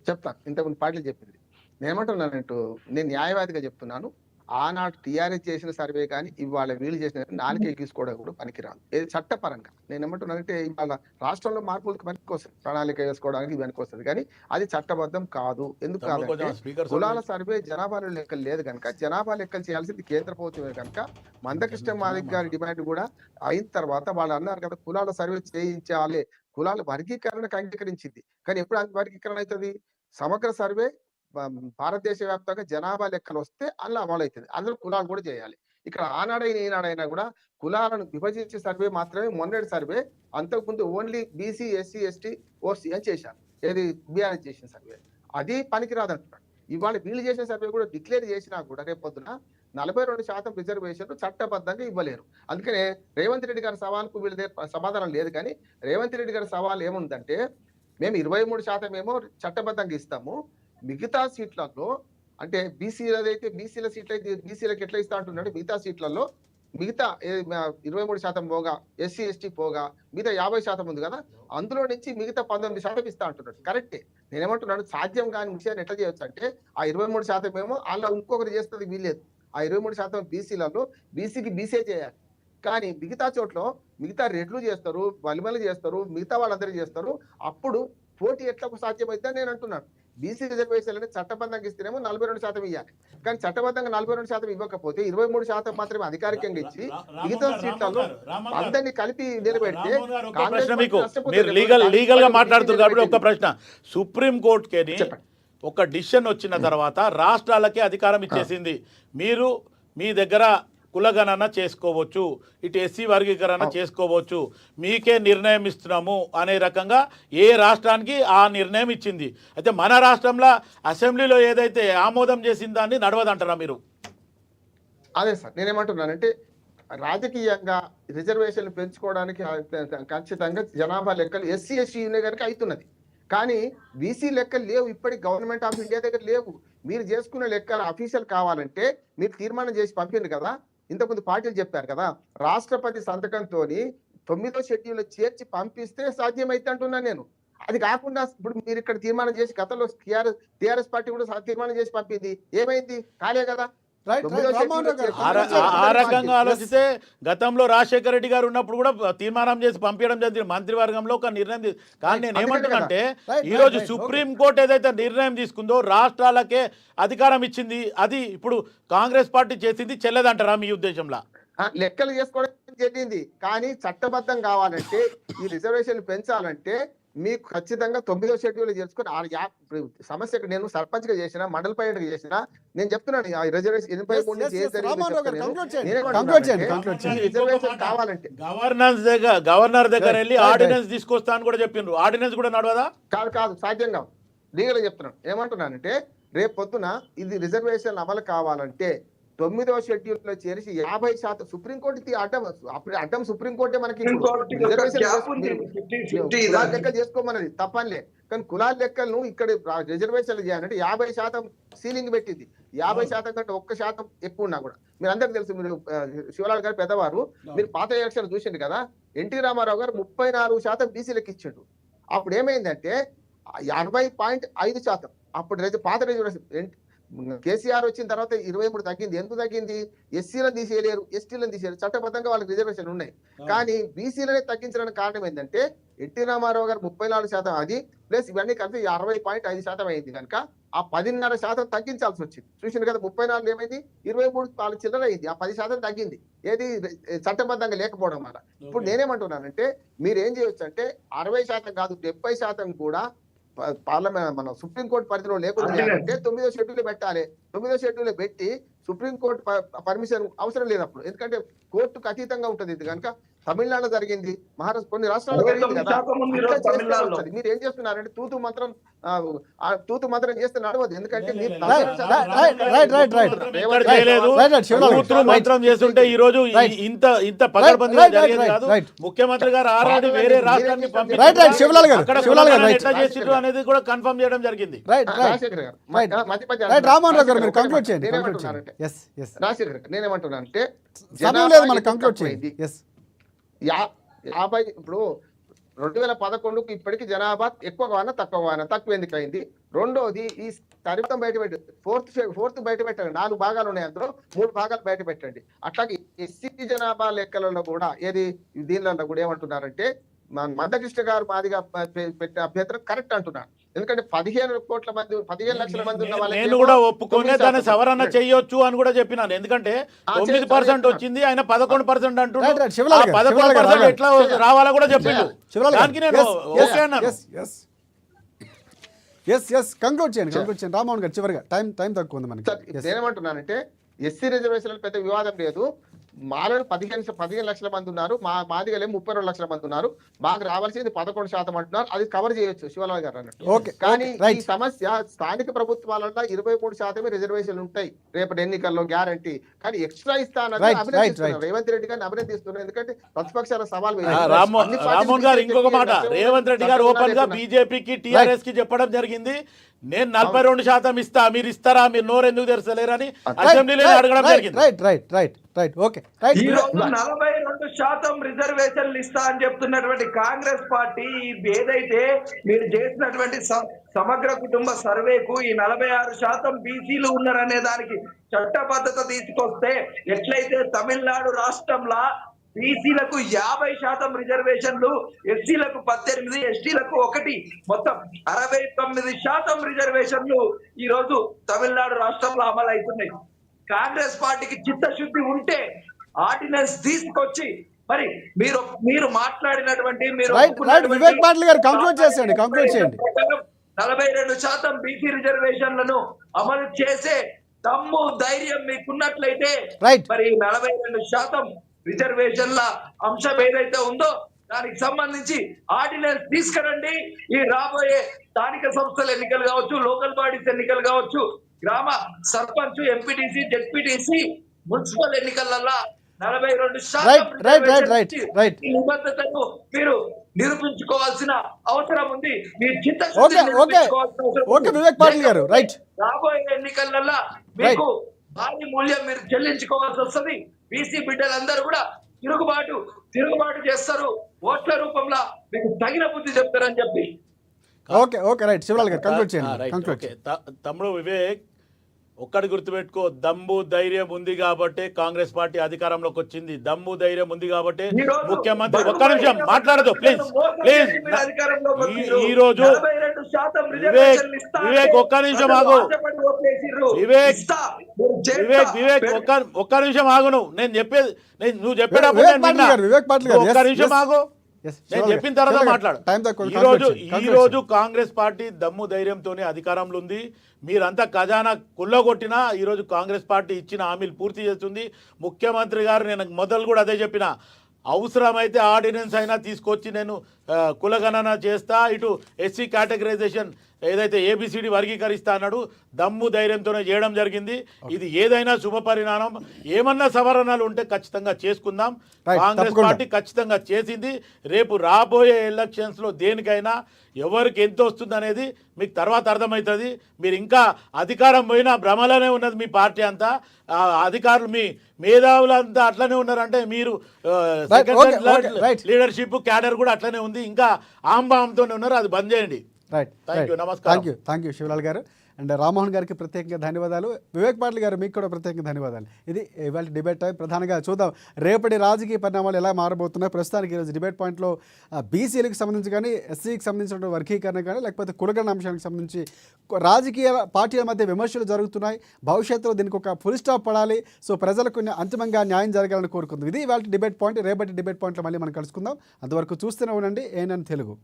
చెప్తా ఇంతకుముందు పాటిల్ చెప్పింది నేనేమంటున్నానంటూ నేను న్యాయవాదిగా చెప్తున్నాను. ఆనాడు టీఆర్ఎస్ చేసిన సర్వే కానీ ఇవాళ వీళ్ళు చేసిన నాలుగే గీసుకోవడం కూడా పనికిరాదు. ఏది చట్టపరంగా నేను ఏమంటున్నానంటే ఇవాళ రాష్ట్రంలో మార్పులకు పనికొస్తుంది, ప్రణాళిక వేసుకోవడానికి పనికొస్తుంది, కానీ అది చట్టబద్ధం కాదు. ఎందుకు కాదంటే కులాల సర్వే జనాభా లెక్కలు లేదు కనుక జనాభా లెక్కలు చేయాల్సింది కేంద్ర ప్రభుత్వమే కనుక మందకృష్ణ మాదిక్ గారి డిమాండ్ కూడా అయిన తర్వాత వాళ్ళు అన్నారు కదా కులాల సర్వే చేయించాలి, కులాల వర్గీకరణకు అంగీకరించింది. కానీ ఎప్పుడు వర్గీకరణ అవుతుంది? సమగ్ర సర్వే భారతదేశ వ్యాప్తంగా జనాభా లెక్కలు వస్తే అలా అమలు అవుతుంది. అందులో కులాలు కూడా చేయాలి. ఇక్కడ ఆనాడైనా ఈనాడైనా కూడా కులాలను విభజించే సర్వే మాత్రమే మొన్నటి సర్వే. అంతకుముందు only BC SC ST OC అని చేశారు. ఏది బీఆర్ఎస్ చేసిన సర్వే అది పనికిరాదంటున్నాడు. ఇవాళ వీళ్ళు చేసిన సర్వే కూడా డిక్లేర్ చేసినా కూడా రేపు పొద్దున 42% రిజర్వేషన్లు చట్టబద్ధంగా ఇవ్వలేరు. అందుకనే రేవంత్ రెడ్డి గారి సవాల్కు వీళ్ళ దగ్గర సమాధానం లేదు. కానీ రేవంత్ రెడ్డి గారి సవాల్ ఏముందంటే మేము 23% ఏమో చట్టబద్ధంగా ఇస్తాము, మిగతా సీట్లలో అంటే బీసీల సీట్లు అయితే బీసీలకు ఎట్లా ఇస్తా అంటున్నాడు, మిగతా సీట్లలో మిగతా 23% పోగా ఎస్సీ ఎస్టీ పోగా మిగతా 50% ఉంది కదా, అందులో నుంచి మిగతా 19% ఇస్తా అంటున్నాడు. కరెక్టే. నేనేమంటున్నాను, సాధ్యం కాని విషయాన్ని ఎట్లా చేయొచ్చు అంటే ఆ 23% ఏమో అలా ఇంకొకరు చేస్తుంది వీల్లేదు. ఆ 23% బీసీలలో బీసీకి బీసీ చేయాలి. కానీ మిగతా చోట్ల మిగతా రెడ్లు చేస్తారు, వలిమలు చేస్తారు, మిగతా వాళ్ళందరూ చేస్తారు. అప్పుడు పోటీ ఎట్లా సాధ్యమైతే నేను అంటున్నాను. బీసీ రిజర్వేషన్లని చట్టబద్ధంగా ఇస్తేనేమో 42% ఇవ్వాలి. కానీ చట్టబద్ధంగా 42% ఇవ్వకపోతే 23% మాత్రమే అధికారికంగా ఇచ్చి మిగతా సీట్లలో అందరినీ కలిపి నిలబెడితే లీగల్ గా మాట్లాడుతున్నారు కాబట్టి ఒక ప్రశ్న, సుప్రీం కోర్టుకి ఒక డిసిషన్ వచ్చిన తర్వాత రాష్ట్రాలకే అధికారం ఇచ్చేసింది, మీరు మీ దగ్గర కులగణన చేసుకోవచ్చు, ఇటు ఎస్సీ వర్గీకరణ చేసుకోవచ్చు, మీకే నిర్ణయం ఇస్తున్నాము అనే రకంగా ఏ రాష్ట్రానికి ఆ నిర్ణయం ఇచ్చింది. అయితే మన రాష్ట్రంలో అసెంబ్లీలో ఏదైతే ఆమోదం చేసిన దాన్ని నడవదంటారా మీరు? అదే సార్ నేనేమంటున్నానంటే రాజకీయంగా రిజర్వేషన్లు పెంచుకోవడానికి ఖచ్చితంగా జనాభా లెక్కలు ఎస్సీ ఎస్టీ కనుక అవుతున్నది. కానీ బీసీ లెక్కలు లేవు, ఇప్పటికి గవర్నమెంట్ ఆఫ్ ఇండియా దగ్గర లేవు. మీరు చేసుకున్న లెక్కలు అఫీషియల్ కావాలంటే మీరు తీర్మానం చేసి పంపింది కదా, ఇంతకుముందు పార్టీలు చెప్పారు కదా, రాష్ట్రపతి సంతకంతో 9వ షెడ్యూల్ చేర్చి పంపిస్తే సాధ్యమైతే అంటున్నాను నేను. అది కాకుండా ఇప్పుడు మీరు ఇక్కడ తీర్మానం చేసి గతంలో టీఆర్ఎస్ పార్టీ కూడా తీర్మానం చేసి పంపింది, ఏమైంది? కాలే కదా. ఆ రకంగా ఆలోచిస్తే గతంలో రాజశేఖర రెడ్డి గారు ఉన్నప్పుడు కూడా తీర్మానం చేసి పంపించడం జరిగింది మంత్రివర్గంలో ఒక నిర్ణయం. కానీ నేను ఏమంటున్నానంటే ఈరోజు సుప్రీం కోర్టు ఏదైతే నిర్ణయం తీసుకుందో రాష్ట్రాలకే అధికారం ఇచ్చింది, అది ఇప్పుడు కాంగ్రెస్ పార్టీ చేసింది చెల్లదంటారా మీ ఉద్దేశంలో? లెక్కలు చేసుకోవడం జరిగింది. కానీ చట్టబద్ధం కావాలంటే ఈ రిజర్వేషన్ పెంచాలంటే మీకు ఖచ్చితంగా 9వ షెడ్యూల్ చేసుకుని సమస్య నేను సర్పంచ్ గా చేసిన, మండల పైన చేసిన, నేను చెప్తున్నాను రిజర్వేషన్ 83 నుంచి రిజర్వేషన్ కావాలంటే గవర్నర్ దగ్గర వెళ్ళి ఆర్డినెన్స్ తీసుకొస్తా అని కూడా చెప్పిండ్రు. ఆర్డినెన్స్ కూడా నడవదా? కాదు సాధ్యంగా లీగల్ చెప్తున్నాను. ఏమంటున్నానంటే రేపు పొద్దున ఇది రిజర్వేషన్ అమలు కావాలంటే 9వ షెడ్యూల్ లో చేసి 50% సుప్రీంకోర్టు అడ్డం సుప్రీంకోర్టే మనకి లెక్కలు చేసుకోమన్నది తప్పనిలే. కానీ కులాల లెక్కలను ఇక్కడ రిజర్వేషన్లు చేయాలంటే 50% సీలింగ్ పెట్టింది. 50% కంటే 1% ఎక్కువ ఉన్నా కూడా మీరు అందరికి తెలుసు. మీరు శివలాల్ గారు పెద్దవారు, మీరు పాత ఎలక్షన్ చూసిండు కదా, ఎన్టీ రామారావు గారు 34% బీసీలకు ఇచ్చిండు. అప్పుడు ఏమైందంటే 80.5% అప్పుడు పాత రిజర్వేషన్. కేసీఆర్ వచ్చిన తర్వాత 23 తగ్గింది. ఎందుకు తగ్గింది? ఎస్సీలను తీసేయలేరు, ఎస్టీలను తీసేయలేరు, చట్టబద్ధంగా వాళ్ళకి రిజర్వేషన్ ఉన్నాయి. కానీ బీసీలనే తగ్గించడానికి కారణం ఏంటంటే ఎన్టీ రామారావు గారు 34% అది ప్లస్ ఇవన్నీ కలిపి 60.5% అయింది. కనుక ఆ 10.5% తగ్గించాల్సి వచ్చింది. చూసింది కదా, 34 ఏమైంది 23 చిల్లర అయింది. ఆ 10% తగ్గింది. ఏది చట్టబద్ధంగా లేకపోవడం వల్ల. ఇప్పుడు నేనేమంటున్నానంటే మీరు ఏం చేయొచ్చు అంటే 60% కాదు 70% కూడా పార్లమెంట్ మన సుప్రీంకోర్టు పరిధిలో లేకుండా అంటే 9వ షెడ్యూల్ పెట్టాలి. 9వ షెడ్యూల్ పెట్టి సుప్రీంకోర్టు పర్మిషన్ అవసరం లేనప్పుడు, ఎందుకంటే కోర్టుకు అతీతంగా ఉంటుంది. ఇది కనుక తమిళనాడులో జరిగింది, మహారాష్ట్ర కొన్ని రాష్ట్రాల్లో జరిగింది కదా. మీరు ఏం చేస్తున్నారంటే తూతు మంత్రం చేస్తే నడవదు. ఎందుకంటే మంత్రం చేస్తుంటే ఈ రోజు ఇంత పగడ్బందీగా జరిగేది కాదు. ముఖ్యమంత్రి గారు ఆల్రెడీ వేరే రాష్ట్రానికి ఎట్లా చేసిండ్రు అనేది కూడా కన్ఫర్మ్ చేయడం జరిగింది. నేనేమంటున్నా అంటే ఇప్పుడు 2011కు ఇప్పటికి జనాభా ఎక్కువగా తక్కువ ఎందుకు అయింది? రెండోది ఈ తరితం బయట పెట్టి ఫోర్త్ బయట పెట్టండి. 4 భాగాలు ఉన్నాయి, అందులో 3 భాగాలు బయట పెట్టండి. అట్లాగే ఎస్సీ జనాభా లెక్కలలో కూడా ఏది దీనిలో కూడా ఏమంటున్నారంటే మందకృష్ణ గారు మాదిగా పెట్టిన అభ్యంతరం కరెక్ట్ అంటున్నారు. ఎందుకంటే 15 లక్షల మంది ఉన్న వాళ్ళకి నేను కూడా ఒప్పుకొని దాన్ని సవరణ చేయొచ్చు అని కూడా చెప్పినాను. ఎందుకంటే 9% వచ్చింది, ఆయన 11% అంటున్నారు. 11% ఎట్లా రావాలా కూడా చెప్పిండు. దానికి నేను ఓకే అన్నాను. కంక్లూడ్ చేయండి రామ్మోహన్ గారు. చివరిగా టైం తక్కువ ఉంది మనకి. నేనేమంటున్నానంటే ఎస్సీ రిజర్వేషన్లు పెద్ద వివాదం లేదు. మాలో 15 లక్షల మంది ఉన్నారు, మాదిగలే 32 లక్షల మంది ఉన్నారు, మాకు రావాల్సింది 11% అంటున్నారు. అది కవర్ చేయొచ్చు శివలాల్ గారు అన్నట్టు. ఓకే, కానీ రైట్. ఈ సమస్య స్థానిక ప్రభుత్వాలన్నా 23% రిజర్వేషన్లు ఉంటాయి రేపటి ఎన్నికల్లో గ్యారంటీ. కానీ ఎక్స్ట్రా ఇస్తా అన్నది రైట్, అభినందిస్తున్నారు. రైట్. రేవంత్ రెడ్డి గారిని అభినందిస్తున్నారు. ఎందుకంటే ప్రతిపక్షాల సవాల్ రామ్మోహన్ గారు ఇంకొక మాట, రేవంత్ రెడ్డి గారు ఓపెన్ గా బీజేపీకి టీఆర్ఎస్ కి చెప్పడం జరిగింది, నేను 42% ఇస్తా, మీరు ఇస్తారా, మీరు నోరు ఎందుకు తెరచలేరని అసెంబ్లీలో అడగడం జరిగింది. Right right right right okay right. ఈ రోజు 42% రిజర్వేషన్లు ఇస్తా అని చెప్తున్నటువంటి కాంగ్రెస్ పార్టీ ఏదైతే మీరు చేసినటువంటి సమగ్ర కుటుంబ సర్వేకు ఈ 46% బీసీలు ఉన్నారనే దానికి చట్టబద్ధత తీసుకొస్తే, ఎట్లయితే తమిళనాడు రాష్ట్రంలో బీసీలకు 50% రిజర్వేషన్లు, ఎస్సీలకు 18, ఎస్టీలకు 1, మొత్తం 69% రిజర్వేషన్లు ఈ రోజు తమిళనాడు రాష్ట్రంలో అమలు అవుతున్నాయి. కాంగ్రెస్ పార్టీకి చిత్తశుద్ధి ఉంటే ఆర్డినెన్స్ తీసుకొచ్చి మరి మీరు మాట్లాడినటువంటి వివేక్ పాటిల్ గారు కంక్లూడ్ చేయండి. 42% బీసీ రిజర్వేషన్లను అమలు చేసే దమ్ము ధైర్యం మీకున్నట్లయితే మరి 42% రిజర్వేషన్ల అంశం ఏదైతే ఉందో దానికి సంబంధించి ఆర్డినెన్స్ తీసుకురండి. ఈ రాబోయే స్థానిక సంస్థల ఎన్నికలు కావచ్చు, లోకల్ బాడీస్ ఎన్నికలు కావచ్చు, గ్రామ సర్పంచ్, ఎంపీటీసీ, జెడ్పీటీసీ, మున్సిపల్ ఎన్నికలలో 42% నిబద్ధతను మీరు నిరూపించుకోవాల్సిన అవసరం ఉంది. మీ వివేక్ పాటిల్ గారు రైట్. రాబోయే ఎన్నికలలో మీకు భారీ మూల్యం మీరు చెల్లించుకోవాల్సి వస్తుంది. బీసీ బిడ్డలందరూ కూడా తిరుగుబాటు చేస్తారు, ఓట్ల రూపంలో మీకు తగిన బుద్ధి చెప్తారని చెప్పి. Okay okay right. శివలాల్ గారు కంక్లూడ్ చేయండి. తమ్ముడు వివేక్, ఒక్కటి గుర్తుపెట్టుకో, దమ్ము ధైర్యం ఉంది కాబట్టి కాంగ్రెస్ పార్టీ అధికారంలోకి వచ్చింది. దమ్ము ధైర్యం ఉంది కాబట్టి ముఖ్యమంత్రి, ఒక్క నిమిషం మాట్లాడదు ప్లీజ్ ప్లీజ్. ఈ రోజు వివేక్ ఒక్క నిమిషం ఆగు. వివేక్ ఒక్క నిమిషం ఆగు. నేను చెప్పేది, నువ్వు చెప్పేటప్పుడు ఒక్క నిమిషం ఆగు, నేను చెప్పిన తర్వాత మాట్లాడు. ఈ రోజు కాంగ్రెస్ పార్టీ దమ్ము ధైర్యంతోనే అధికారంలో ఉంది. మీరంతా ఖజానా కుల్లగొట్టినా ఈ రోజు కాంగ్రెస్ పార్టీ ఇచ్చిన హామీలు పూర్తి చేస్తుంది. ముఖ్యమంత్రి గారు, నేను మొదలు కూడా అదే చెప్పిన, అవసరమైతే ఆర్డినెన్స్ అయినా తీసుకొచ్చి నేను కులగణన చేస్తా, ఇటు ఎస్సీ కేటగరైజేషన్ ఏదైతే ఏబిసిడి వర్గీకరిస్తా అన్నాడు, దమ్ము ధైర్యంతోనే చేయడం జరిగింది. ఇది ఏదైనా శుభ పరిణామం. ఏమన్నా సవరణలు ఉంటే ఖచ్చితంగా చేసుకుందాం. కాంగ్రెస్ పార్టీ ఖచ్చితంగా చేసింది. రేపు రాబోయే ఎలక్షన్స్లో దేనికైనా ఎవరికి ఎంత వస్తుంది అనేది మీకు తర్వాత అర్థమవుతుంది. మీరు ఇంకా అధికారం పోయినా భ్రమలోనే ఉన్నది మీ పార్టీ అంతా. అధికారులు, మీ మేధావులంతా అట్లనే ఉన్నారంటే మీరు లీడర్షిప్ క్యాడర్ కూడా అట్లనే ఉంది. ఇంకా ఆంబాంతోనే ఉన్నారు, అది బంద్ చేయండి. రైట్. నమస్కారం. థ్యాంక్ యూ శివలాల్ గారు. అండ్ రామ్మోహన్ గారికి ప్రత్యేకంగా ధన్యవాదాలు. వివేక్ పాటిల్ గారు, మీకు కూడా ప్రత్యేకంగా ధన్యవాదాలు. ఇది ఇవాళ డిబేట్ టైం. ప్రధానంగా చూద్దాం రేపటి రాజకీయ పరిణామాలు ఎలా మారబోతున్నాయి. ప్రస్తుతానికి ఈరోజు డిబేట్ పాయింట్లో బీసీలకు సంబంధించి కానీ, ఎస్సీకి సంబంధించిన వర్గీకరణ కానీ, లేకపోతే కులగణన అంశానికి సంబంధించి రాజకీయ పార్టీల మధ్య విమర్శలు జరుగుతున్నాయి. భవిష్యత్తులో దీనికి ఒక ఫుల్ స్టాప్ పడాలి. సో ప్రజలకు అంతిమంగా న్యాయం జరగాలని కోరుకుంది. ఇది ఇవాళ డిబేట్ పాయింట్. రేపటి డిబేట్ పాయింట్లో మళ్ళీ మనం కలుసుకుందాం. అంతవరకు చూస్తూనే ఉండండి ANN తెలుగు.